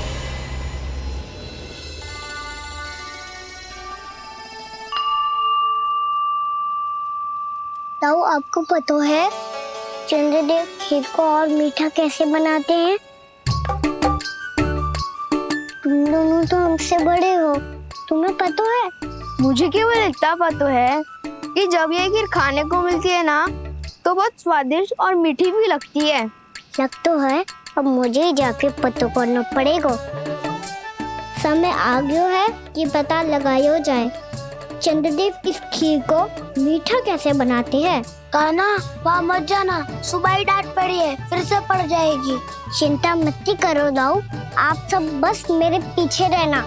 ताऊ, आपको पता है चंद्रदेव खीर को और मीठा कैसे बनाते हैं? तुम दोनों तो हमसे बड़े हो, तुम्हें पता है? मुझे केवल इतना पता है कि जब ये खीर खाने को मिलती है ना तो बहुत स्वादिष्ट और मीठी भी लगती है। लग तो है, अब मुझे ही जाके पता करना पड़ेगा। समय आ गया है कि पता लगाया जाए चंद्रदेव इस खीर को मीठा कैसे बनाते हैं। कान्हा, वहाँ मत जाना, सुबह ही डांट पड़ी है, फिर से पड़ जाएगी। चिंता मत करो दाऊ, आप सब बस मेरे पीछे रहना।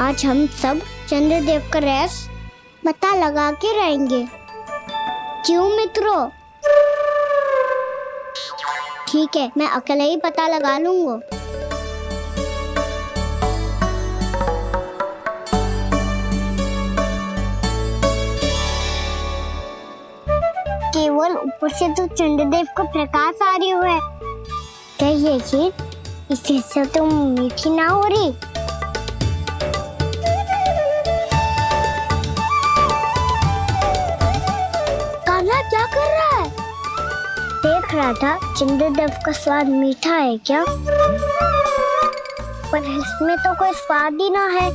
आज हम सब चंद्रदेव का रहस्य पता लगा के रहेंगे। क्यों मित्रों? ठीक है, मैं अकेले ही पता लगा लूंगा। केवल ऊपर से तो चंद्रदेव का प्रकाश आ रही है। क्या ये खीर इससे तो मीठी ना हो रही? क्या कर रहा है? देख रहा था चंद्रदेव का स्वाद मीठा है क्या, पर इसमें तो कोई स्वाद ही ना है।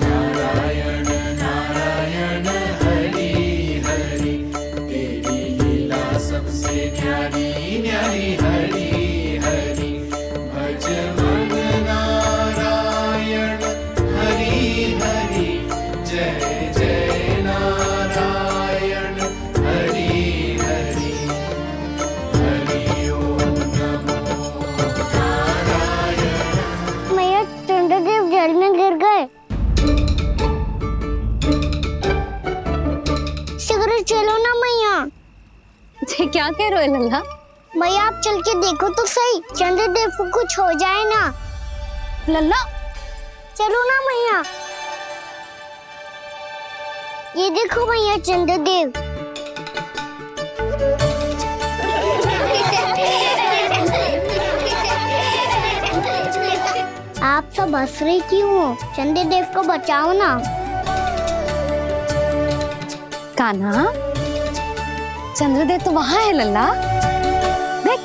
नारायण नारायण हरि हरि, तेरी लीला सबसे न्यारी न्यारी हरि हरि, भज मन नारायण हरि हरि, जय जय नारायण हरि हरि, हरि ओम नमो नारायण। मैया, चंद्रदेव जल में गिर गए। शीघ्र चलो ना मैया। क्या कह रहे हो लल्ला? मैया, आप चल के देखो तो सही, चंद्रदेव को कुछ हो जाए ना। लल्ला, चलो ना मैया। ये देखो मैया, चंद्रदेव। आप सब हंस रहे क्यों हो? चंद्रदेव को बचाओ ना। कान्हा, चंद्रदेव तो वहां है लल्ला, देख।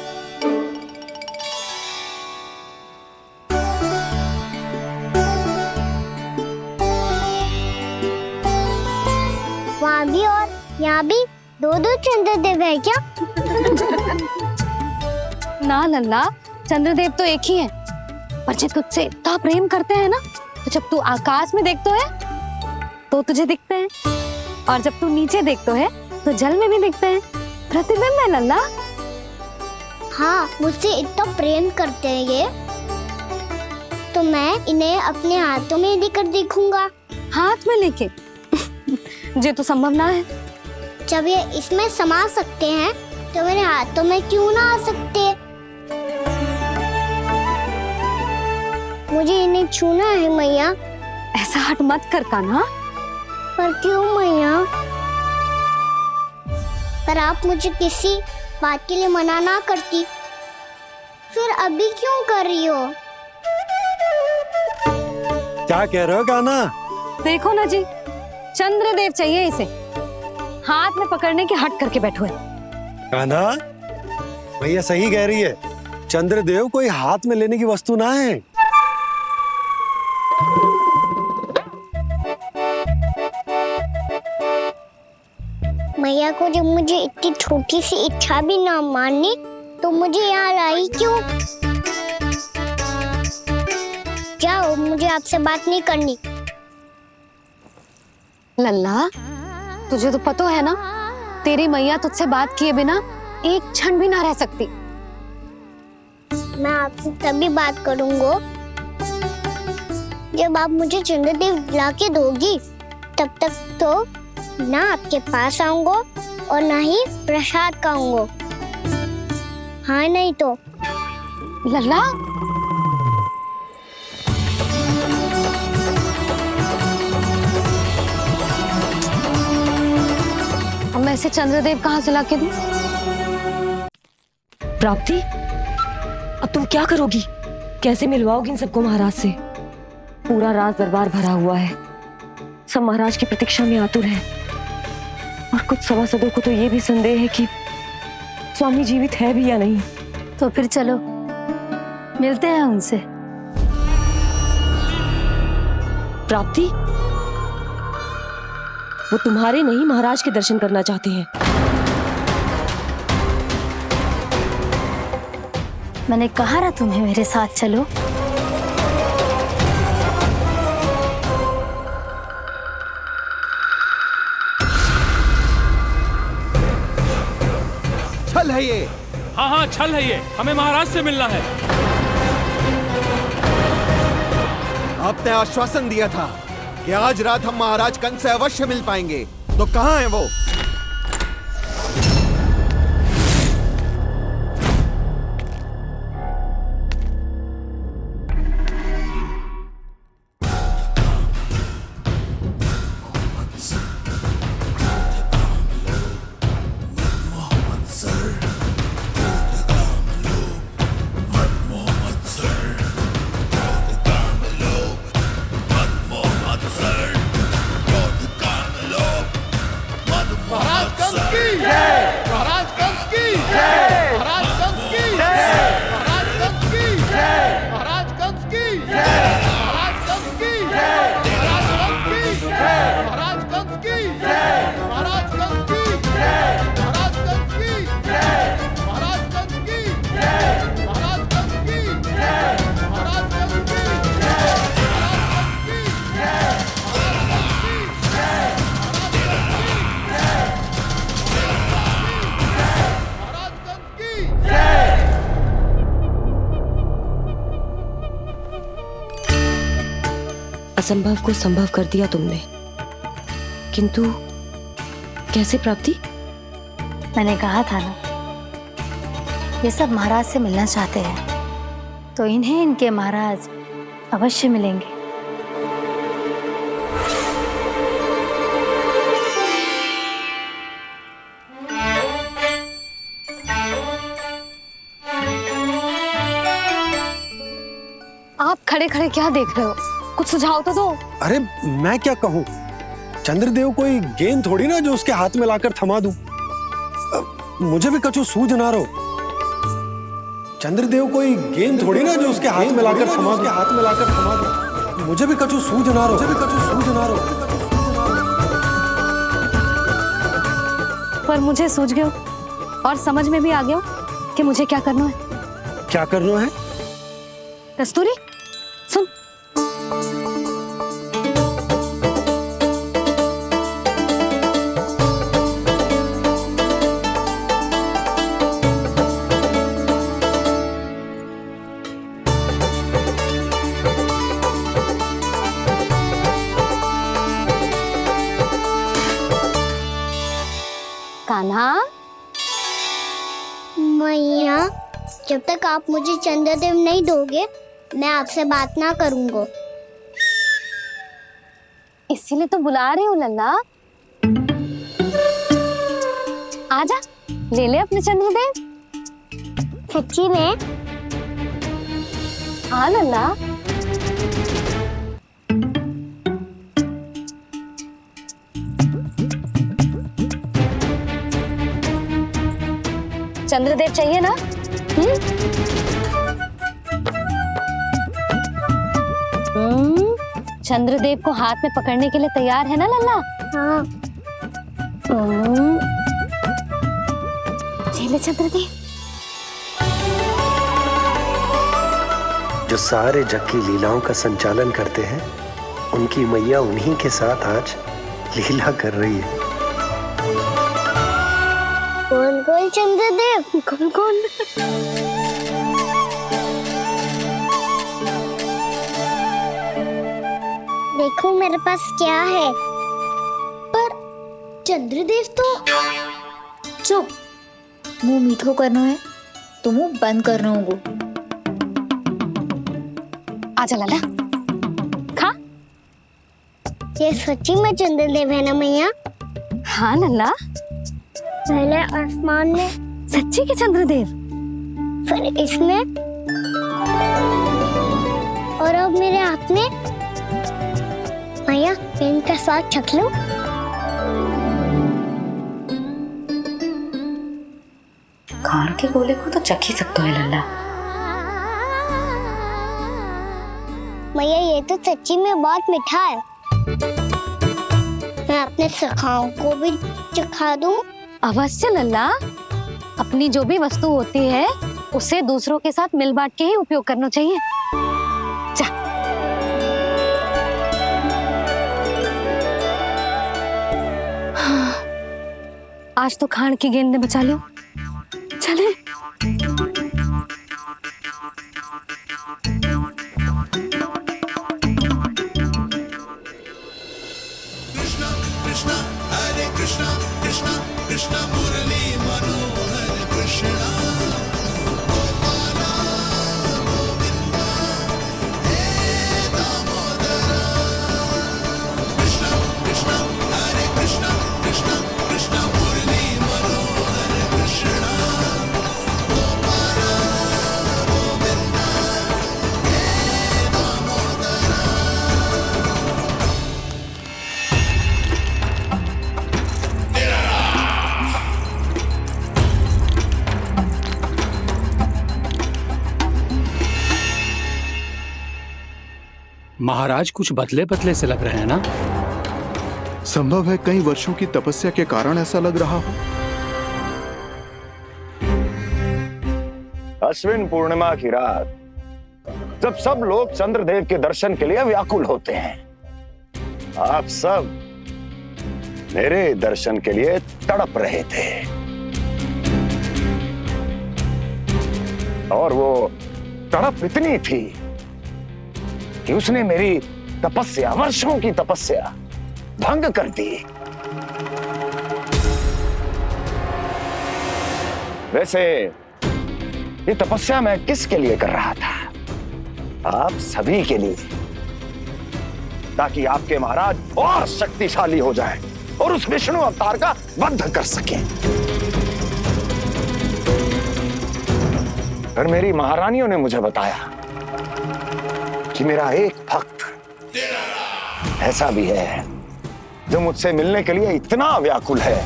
वहाँ भी और यहाँ भी दो दो चंद्रदेव है क्या? ना लल्ला, चंद्रदेव तो एक ही है, पर जब तुझसे इतना प्रेम करते हैं ना, तो जब तू आकाश में देखतो है तो तुझे दिखते हैं, और जब तू नीचे देखतो है तो जल में भी दिखते हैं। प्रतिबिंब है लल्ला। हाँ, मुझसे इतना प्रेम करते हैं ये, तो मैं इन्हें अपने हाथों में लेकर देखूंगा। हाथ में लेके? ये तो संभव ना है। जब ये इसमें समा सकते हैं तो मेरे हाथों में क्यों ना आ सकते? मुझे इन्हें छूना है मैया। ऐसा हट मत कर कान्हा। पर क्यों मैया? पर आप मुझे किसी बात के लिए मना ना करती, फिर अभी क्यों कर रही हो? क्या कह रहे हो कान्हा? देखो ना जी, चंद्रदेव चाहिए इसे, हाथ में पकड़ने के हट करके बैठो है। कान्हा, भैया सही कह रही है, चंद्रदेव कोई हाथ में लेने की वस्तु ना है। मैया को जब मुझे इतनी छोटी सी इच्छा भी ना माननी, तो मुझे यहाँ लाई क्यों? जाओ, मुझे आपसे बात नहीं करनी। लल्ला, तुझे तो पता है ना, तेरी मैया तुझसे बात किए बिना एक क्षण भी ना रह सकती। मैं आपसे तभी बात करूंगा जब आप मुझे चंद्रदेव ला के दोगी। तब तक तो ना आपके पास आऊंगा और ना ही प्रसाद खाऊंगा। हाँ नहीं तो? लल्ला, अब मैं इसे चंद्रदेव कहाँ से लाके दूं? प्राप्ति, अब तुम क्या करोगी? कैसे मिलवाओगी इन सबको महाराज से? पूरा राज दरबार भरा हुआ है, सब महाराज की प्रतीक्षा में आतुर हैं, और कुछ सभासदों को तो ये भी संदेह है कि स्वामी जीवित है भी या नहीं। तो फिर चलो मिलते हैं उनसे। प्राप्ति, वो तुम्हारे नहीं महाराज के दर्शन करना चाहते हैं। मैंने कहा ना तुम्हें मेरे साथ चलो। छल है ये। हाँ हाँ, छल है ये, हमें महाराज से मिलना है। आपने आश्वासन दिया था कि आज रात हम महाराज कंस से अवश्य मिल पाएंगे, तो कहाँ है वो? असंभव को संभव कर दिया तुमने, किंतु कैसे प्राप्ति? मैंने कहा था ना, ये सब महाराज से मिलना चाहते हैं, तो इन्हें इनके महाराज अवश्य मिलेंगे। आप खड़े खड़े क्या देख रहे हो? कुछ सुझाव तो दो। अरे मैं क्या कहूँ, चंद्रदेव कोई गेंद थोड़ी ना जो उसके हाथ में लाकर थमा दूं। मुझे भी कछु सूझ ना रहो। चंद्रदेव कोई गेंद थोड़ी ना जो उसके हाथ में लाकर थमा दूं। मुझे भी कछु सूझ ना रहो। पर मुझे सूझ गयो और समझ में भी आ गयो कि मुझे क्या करना है। क्या करना है? कस्तूरी सुन। कान्हा, मैया, जब तक आप मुझे चंद्रदेव नहीं दोगे मैं आपसे बात ना करूंगा। इसीलिए तो बुला रही हूँ लल्ला। आजा, ले ले अपने चंद्रदेव। सच्ची में? हाँ लल्ला। चंद्रदेव चाहिए ना? चंद्रदेव को हाथ में पकड़ने के लिए तैयार है ना लल्ला? हाँ। ले चंद्रदेव। जो सारे जग की लीलाओं का संचालन करते हैं, उनकी मैया उन्हीं के साथ आज लीला कर रही है। कौन कौन चंद्रदेव? कौन कौन? देखो मेरे पास क्या है। पर चंद्रदेव तो चुप, मुंह मीठो करना है तो मुंह बंद करना होगा। आजा लल्ला, खा। ये सच्ची में चंद्रदेव है ना मैया? हाँ लल्ला। पहले आसमान में सच्ची के चंद्रदेव, फिर इसमें और अब मेरे हाथ में। मैया, इनका साथ चख लो। खान के गोले को तो चख ही सकता है लल्ला। मैया, ये तो सच्ची में बहुत मीठा है। मैं अपने सखाओं को भी चखा दूं? अवश्य लल्ला। अपनी जो भी वस्तु होती है उसे दूसरों के साथ मिल बांट के ही उपयोग करना चाहिए। जा। हाँ। आज तो खान की गेंद ने बचा लो। चले। महाराज कुछ बदले बदले से लग रहे हैं ना? संभव है कई वर्षों की तपस्या के कारण ऐसा लग रहा हो। अश्विन पूर्णिमा की रात, जब सब लोग चंद्रदेव के दर्शन के लिए व्याकुल होते हैं, आप सब मेरे दर्शन के लिए तड़प रहे थे। और वो तड़प इतनी थी कि उसने मेरी तपस्या, वर्षों की तपस्या भंग कर दी। वैसे ये तपस्या मैं किसके लिए कर रहा था? आप सभी के लिए, ताकि आपके महाराज और शक्तिशाली हो जाएं और उस विष्णु अवतार का वध कर सकें। और मेरी महारानियों ने मुझे बताया कि मेरा एक भक्त ऐसा भी है जो मुझसे मिलने के लिए इतना व्याकुल है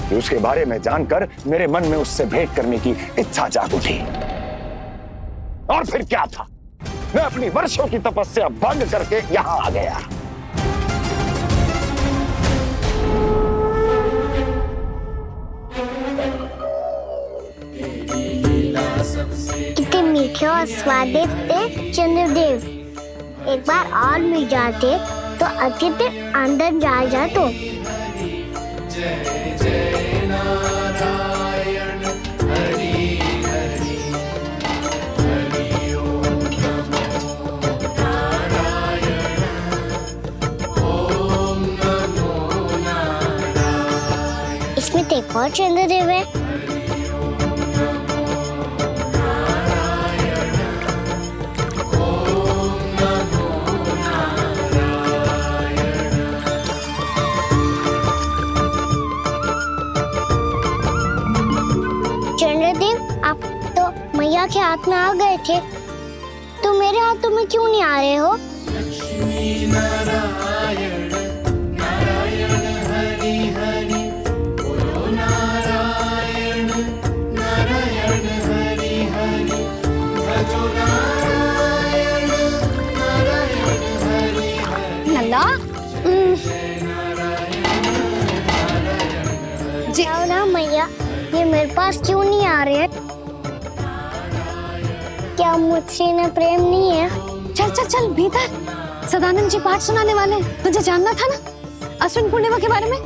कि उसके बारे में जानकर मेरे मन में उससे भेंट करने की इच्छा जाग उठी। और फिर क्या था, मैं अपनी वर्षों की तपस्या भंग करके यहां आ गया। कितने मीठे और स्वादिष्ट थे चंद्रदेव। एक बार और मिल जाते तो अच्छे से अंदर जा जातो। जय जय नारायण हरि हरि हरि ओम नमो नारायण ओम नमो नारायण। इसमें तो एक और चंद्रदेव है। चंद्रदेव, आप तो मैया के हाथ में आ गए थे, तो मेरे हाथों में क्यों नहीं आ रहे हो? लक्ष्मी नारायण नारायण हरि हरि बोलो नारायण नारायण हरि हरि भजो नारायण नारायण हरि हरि। लल्ला जाओ ना मैया, ये मेरे पास क्यों नहीं आ रहे? क्या मुझसे इन्हें प्रेम नहीं है? चल चल चल भीतर, सदानंद जी पाठ सुनाने वाले। तुझे जानना था ना अश्विन पूर्णिमा के बारे में?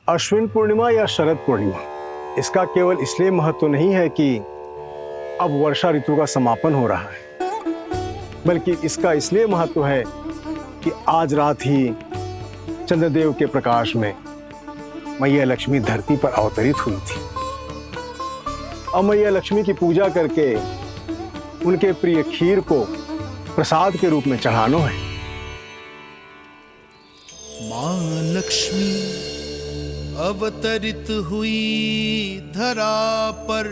अश्विन पूर्णिमा या शरद पूर्णिमा, इसका केवल इसलिए महत्व नहीं है कि अब वर्षा ऋतु का समापन हो रहा है, बल्कि इसका इसलिए महत्व है कि आज रात ही चंद्रदेव के प्रकाश में मैया लक्ष्मी धरती पर अवतरित हुई थी। अब मैया लक्ष्मी की पूजा करके उनके प्रिय खीर को प्रसाद के रूप में चढ़ाना है। माँ लक्ष्मी अवतरित हुई धरा पर,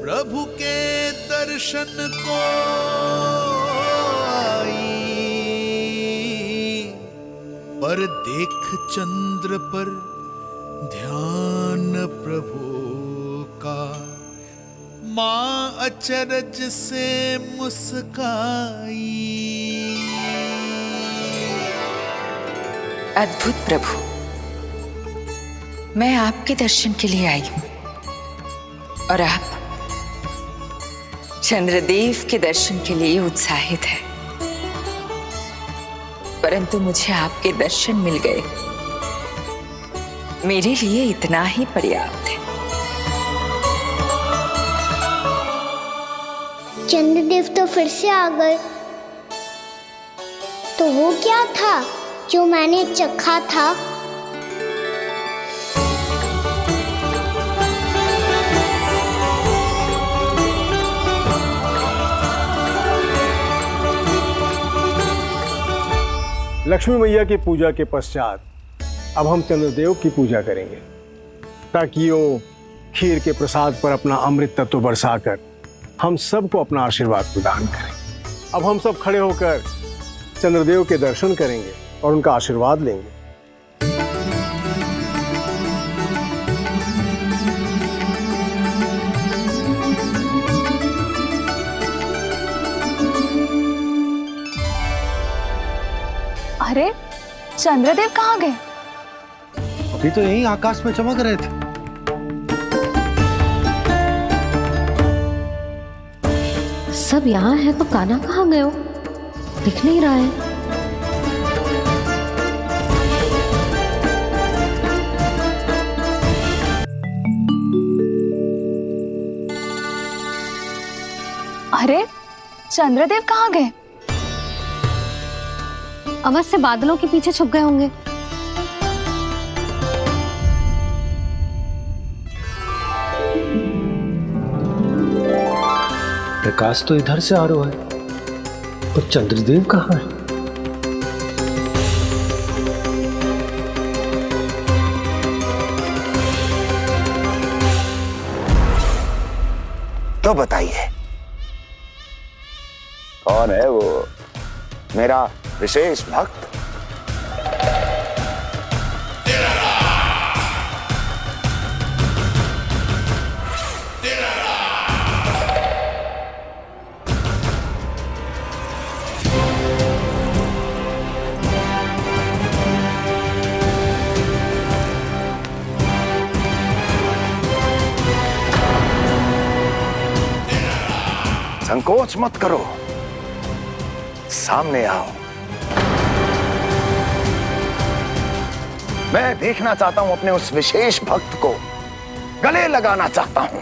प्रभु के दर्शन को आई, पर देख चंद्र पर ध्यान प्रभु का, माँ अचरज से मुस्काई। अद्भुत प्रभु, मैं आपके दर्शन के लिए आई हूं और आप चंद्रदेव के दर्शन के लिए उत्साहित है, परंतु मुझे आपके दर्शन मिल गए, मेरे लिए इतना ही पर्याप्त है। चंद्रदेव तो फिर से आ गए, तो वो क्या था जो मैंने चखा था? लक्ष्मी मैया की पूजा के पश्चात अब हम चंद्रदेव की पूजा करेंगे, ताकि वो खीर के प्रसाद पर अपना अमृत तत्व बरसाकर हम सबको अपना आशीर्वाद प्रदान करें। अब हम सब खड़े होकर चंद्रदेव के दर्शन करेंगे और उनका आशीर्वाद लेंगे। अरे चंद्रदेव कहाँ गए? अभी तो यहीं आकाश में चमक रहे थे। सब यहाँ है तो कान्हा कहाँ गए हो? दिख नहीं रहा है। अरे चंद्रदेव कहाँ गए? अवश्य बादलों के पीछे छुप गए होंगे। प्रकाश तो इधर से आ रहा है, पर चंद्रदेव कहाँ है? तो बताइए कौन है वो मेरा विशेष भक्त? संकोच मत करो, सामने आओ। मैं देखना चाहता हूं अपने उस विशेष भक्त को, गले लगाना चाहता हूं।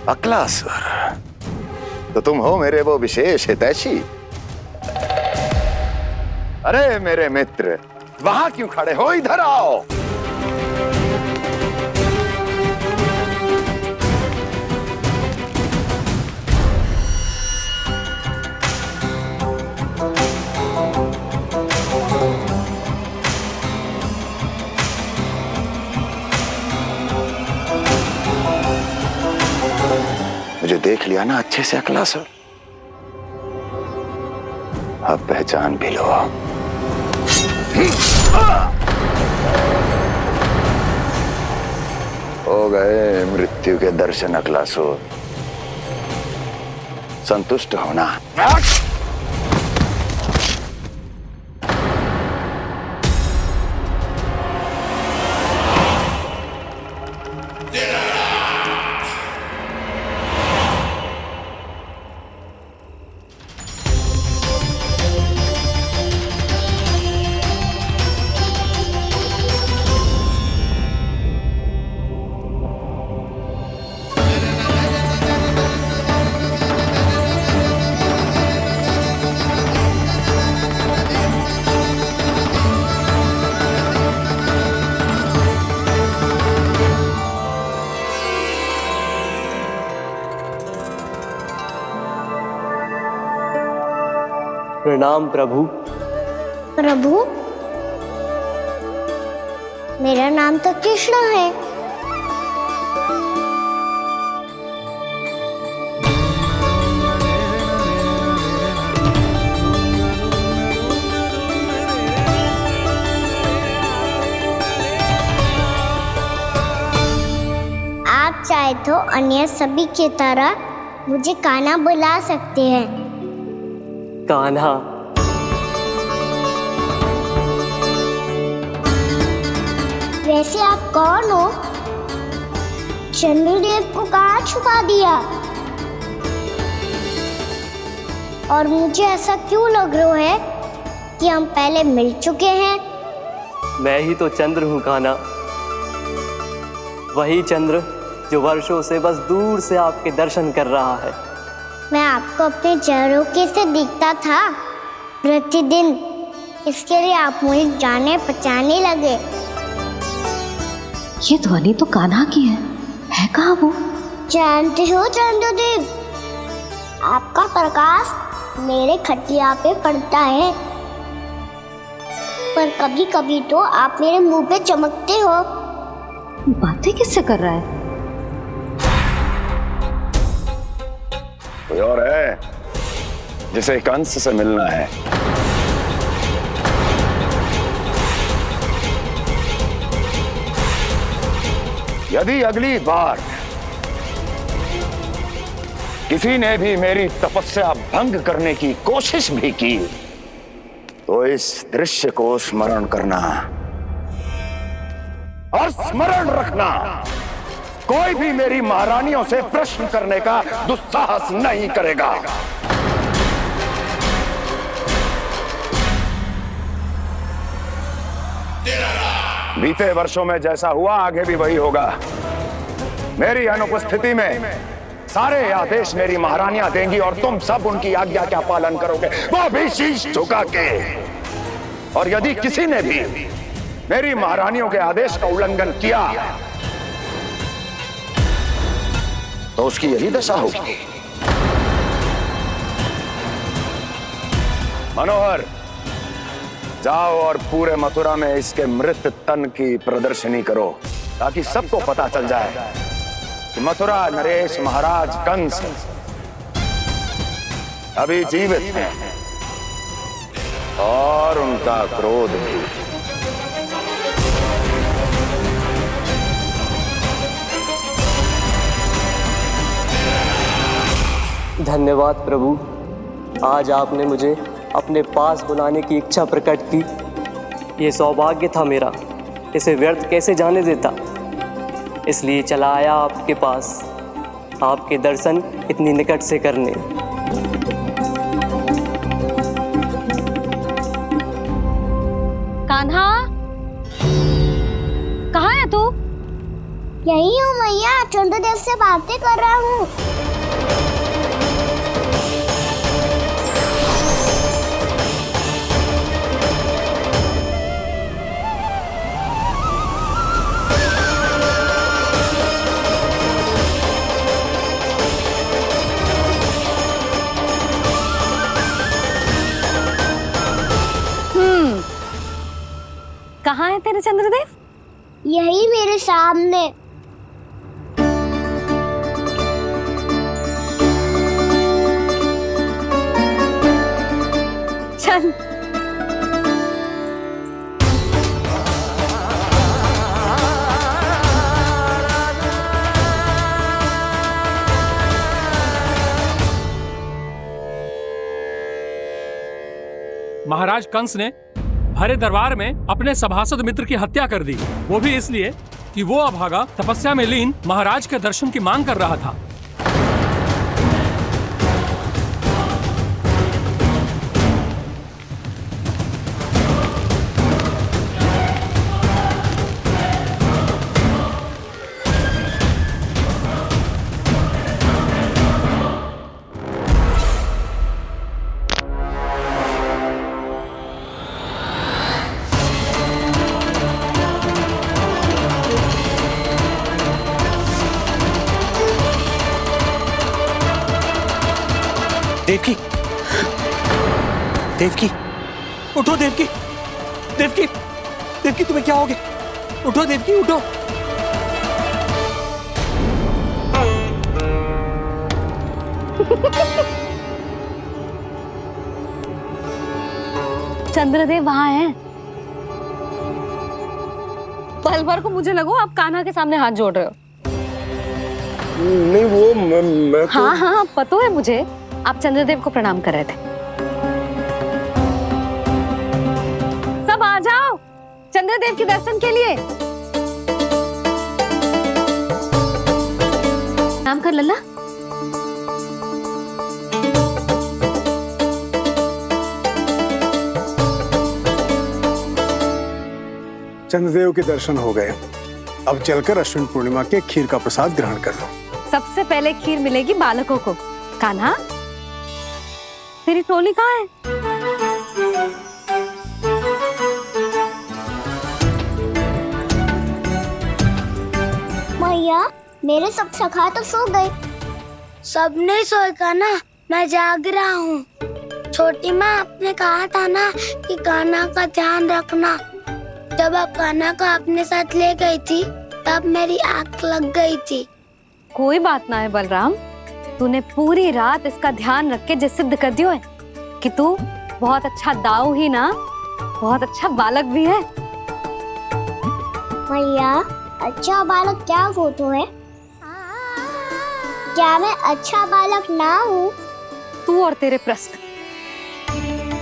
अक्लासुर, तो तुम हो मेरे वो विशेष हितैषी। अरे मेरे मित्र, वहां क्यों खड़े हो, इधर आओ। मुझे देख लिया ना अच्छे से अक्लासुर? अब पहचान भी लो। हो गए मृत्यु के दर्शन अक्लासुर, संतुष्ट होना। प्रणाम प्रभु। प्रभु, मेरा नाम तो कृष्ण है। आप चाहे तो अन्य सभी की तरह मुझे कान्हा बुला सकते हैं। कान्हा? वैसे आप कौन हो? चंद्रदेव को कहाँ छुपा दिया? और मुझे ऐसा क्यों लग रहा है कि हम पहले मिल चुके हैं? मैं ही तो चंद्र हूँ कान्हा, वही चंद्र जो वर्षों से बस दूर से आपके दर्शन कर रहा है। मैं आपको अपने झरोखे से दिखता था प्रतिदिन, इसके लिए आप मुझे जाने पहचाने लगे। ये ध्वनि तो कान्हा की है कहाँ वो? जानते हो चंद्रदेव, आपका प्रकाश मेरे खटिया पे पड़ता है, पर कभी कभी तो आप मेरे मुंह पे चमकते हो। बातें किससे कर रहा है? कोई और है जिसे कंस से मिलना है? यदि अगली बार किसी ने भी मेरी तपस्या भंग करने की कोशिश भी की तो इस दृश्य को स्मरण करना और स्मरण रखना, कोई भी मेरी महारानियों से प्रश्न करने का दुस्साहस नहीं करेगा। बीते वर्षों में जैसा हुआ आगे भी वही होगा। मेरी अनुपस्थिति में सारे आदेश मेरी महारानियां देंगी और तुम सब उनकी आज्ञा का पालन करोगे, वो भी शीश झुका के। और यदि किसी ने भी मेरी महारानियों के आदेश का उल्लंघन किया तो उसकी यही दशा होगी। मनोहर, जाओ और पूरे मथुरा में इसके मृत तन की प्रदर्शनी करो ताकि सबको पता चल जाए कि मथुरा नरेश महाराज कंस अभी जीवित हैं और उनका क्रोध भी। धन्यवाद प्रभु, आज आपने मुझे अपने पास बुलाने की इच्छा प्रकट की। ये सौभाग्य था मेरा, इसे व्यर्थ कैसे जाने देता। इसलिए चला आया आपके पास, आपके दर्शन इतनी निकट से करने। कान्हा, कहाँ है तू? यही हूँ मैया, चंद्रदेव से बातें कर रहा हूँ। कहाँ है तेरे चंद्रदेव? यही मेरे सामने। चल। महाराज कंस ने भरे दरबार में अपने सभासद मित्र की हत्या कर दी, वो भी इसलिए कि वो अभागा तपस्या में लीन महाराज के दर्शन की मांग कर रहा था। देवकी, देवकी, उठो देवकी, देवकी, देवकी तुम्हें क्या हो गया? उठो देवकी, उठो। चंद्रदेव वहाँ हैं। पल भर को मुझे लगो आप कान्हा के सामने हाथ जोड़ रहे हो। नहीं वो मैं तो... हाँ हाँ पता है मुझे, आप चंद्रदेव को प्रणाम कर रहे थे। सब आ जाओ चंद्रदेव के दर्शन के लिए। प्रणाम कर लल्ला। चंद्रदेव के दर्शन हो गए, अब चलकर अश्विन पूर्णिमा के खीर का प्रसाद ग्रहण कर लो। सबसे पहले खीर मिलेगी बालकों को। कान्हा, तेरी टोली कहाँ है? मैया, मेरे सब सखा तो सो गए। सब नहीं सोए कान्हा, मैं जाग रहा हूँ। छोटी माँ, आपने कहा था ना कि कान्हा का ध्यान रखना। जब आप कान्हा को अपने साथ ले गई थी, तब मेरी आँख लग गई थी। कोई बात ना है बलराम, तूने पूरी रात इसका ध्यान रख के जो सिद्ध कर दियो है कि तू बहुत अच्छा दाऊ ही ना, बहुत अच्छा बालक भी है। मैया, अच्छा बालक क्या फोटो है? क्या मैं अच्छा बालक ना हूँ? तू और तेरे प्रश्न।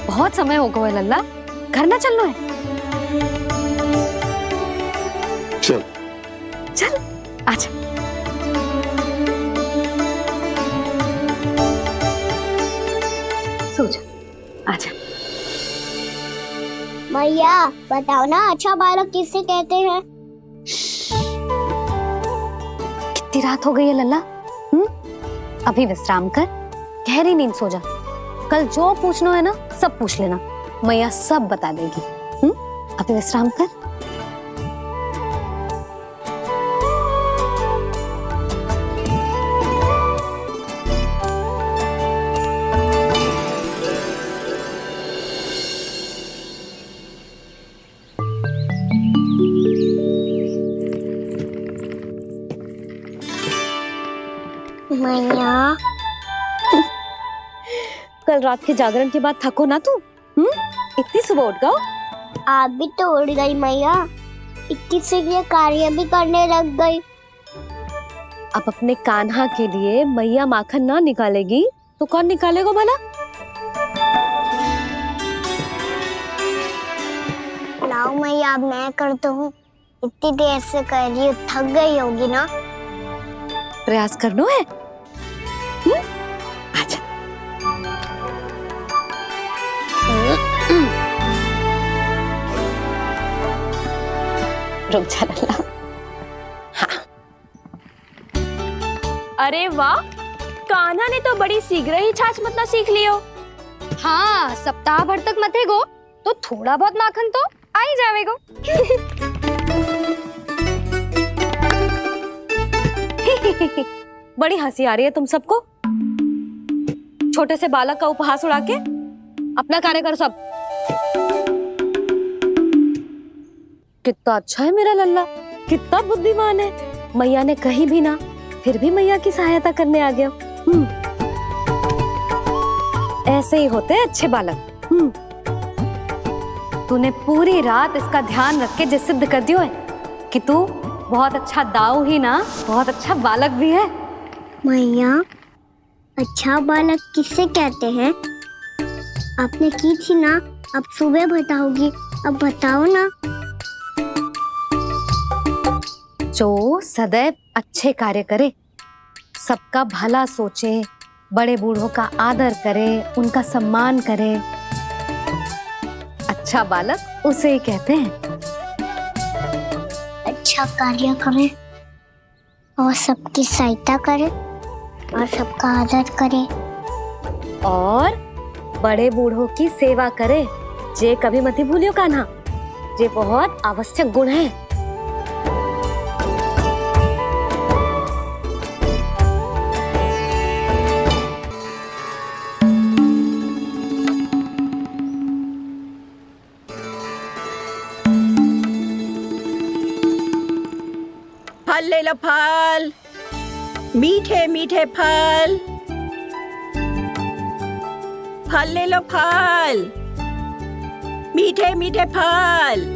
बहुत समय हो गया लल्ला, घर ना चलना है। चल चल आजा। सो जा, आजा। मैया, बताओ ना अच्छा बालक किससे कहते हैं? कितनी रात हो गई है लल्ला? अभी विश्राम कर, गहरी नींद सो जा। कल जो पूछना है ना सब पूछ लेना, मैया सब बता देगी। अभी विश्राम कर। मैया, कल रात के जागरण के बाद थको ना तू? इतनी सुबह उठ गओ? आप भी तो उठ गई मैया, इतनी से ये कार्य भी करने लग गई। अब अपने कान्हा के लिए मैया माखन ना निकालेगी तो कौन निकालेगा भला? लाओ मैया, अब मैं करता हूँ। इतनी देर से कर रही हूँ, थक गई होगी ना। प्रयास करना है। आजा। रुक जा लल्ला। अरे वाह, कान्हा ने तो बड़ी शीघ्र ही छाछ मतना सीख लियो। हाँ, सप्ताह भर तक मतेगो तो थोड़ा बहुत माखन तो आ ही जावेगो। बड़ी हंसी आ रही है तुम सबको। छोटे से बालक का उपहास उड़ा के अपना कार्य करो सब। कितना अच्छा है मेरा लल्ला, कितना बुद्धिमान है। मैया ने कही भी ना, फिर भी मैया की सहायता करने आ गया। ऐसे ही होते हैं अच्छे बालक। तूने पूरी रात इसका ध्यान रख के जो सिद्ध कर दियो है कि तू बहुत अच्छा दाऊ ही ना, बहुत अच्छा बालक भी है। मैया, अच्छा बालक किससे कहते हैं? आपने की थी ना, अब सुबह बताओगी, अब बताओ ना। जो सदैव अच्छे कार्य करे, सबका भला सोचे, बड़े बूढ़ों का आदर करे, उनका सम्मान करे, अच्छा बालक उसे ही कहते हैं। अच्छा कार्य करे और सबकी सहायता करे और सबका आदर करे और बड़े बूढ़ों की सेवा करे। जे कभी मत भूलियो कान्हा, जे बहुत आवश्यक गुण है। फल ले लो, फल, मीठे मीठे फल। फल ले लो, फल, मीठे मीठे फल।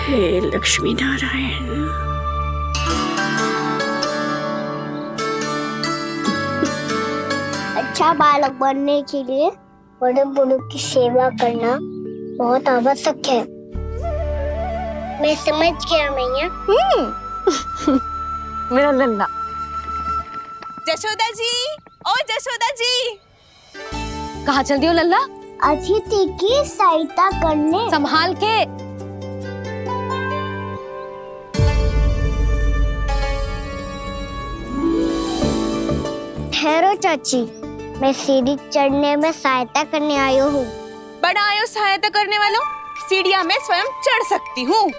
हे लक्ष्मी नारायण। अच्छा बालक बनने के लिए बड़े बूढ़ों की सेवा करना बहुत आवश्यक है। मैं समझ गया मैया। मेरा लल्ला। जशोदा जी, ओ जशोदा जी। कहाँ चल दियो लल्ला? अतिथि की सहायता करने। संभाल के। ठहरो चाची, मैं सीढ़ी चढ़ने में सहायता करने आई हूँ। बड़ा आयो सहायता करने वालों, सीढ़ियाँ मैं स्वयं चढ़ सकती हूँ।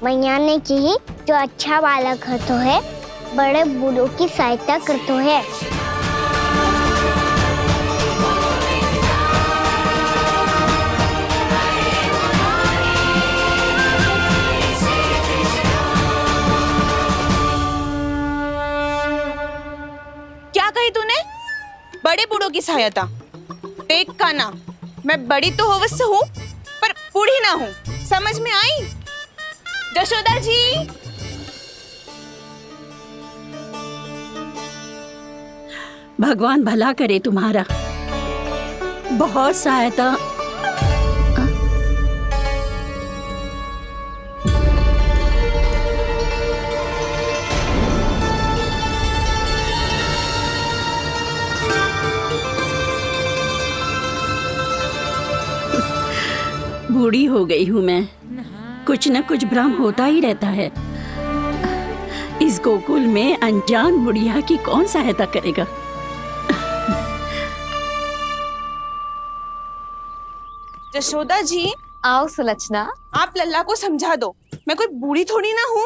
मैया ने की, जो अच्छा बालक तो है, बड़े बूढ़ों की सहायता करतो है। क्या कही तूने? बड़े बूढ़ों की सहायता? देख कान्हा, मैं बड़ी तो अवश्य हूँ, पर बूढ़ी ना हूँ। समझ में आई? जशोदा जी, भगवान भला करे तुम्हारा। बहुत सहायता। बूढ़ी हो गई हूँ मैं, कुछ न कुछ भ्रम होता ही रहता है। इस गोकुल में अनजान बुढ़िया की कौन सहायता करेगा। जशोदा जी, आओ सुलक्षणा। आप लल्ला को समझा दो, मैं कोई बूढ़ी थोड़ी ना हूँ।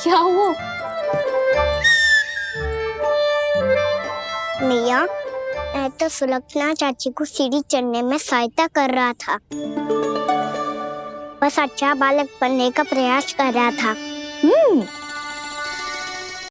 क्या हुआ? मैया, मैं तो सुलक्षणा चाची को सीढ़ी चढ़ने में सहायता कर रहा था, बस अच्छा बालक बनने का प्रयास कर रहा था।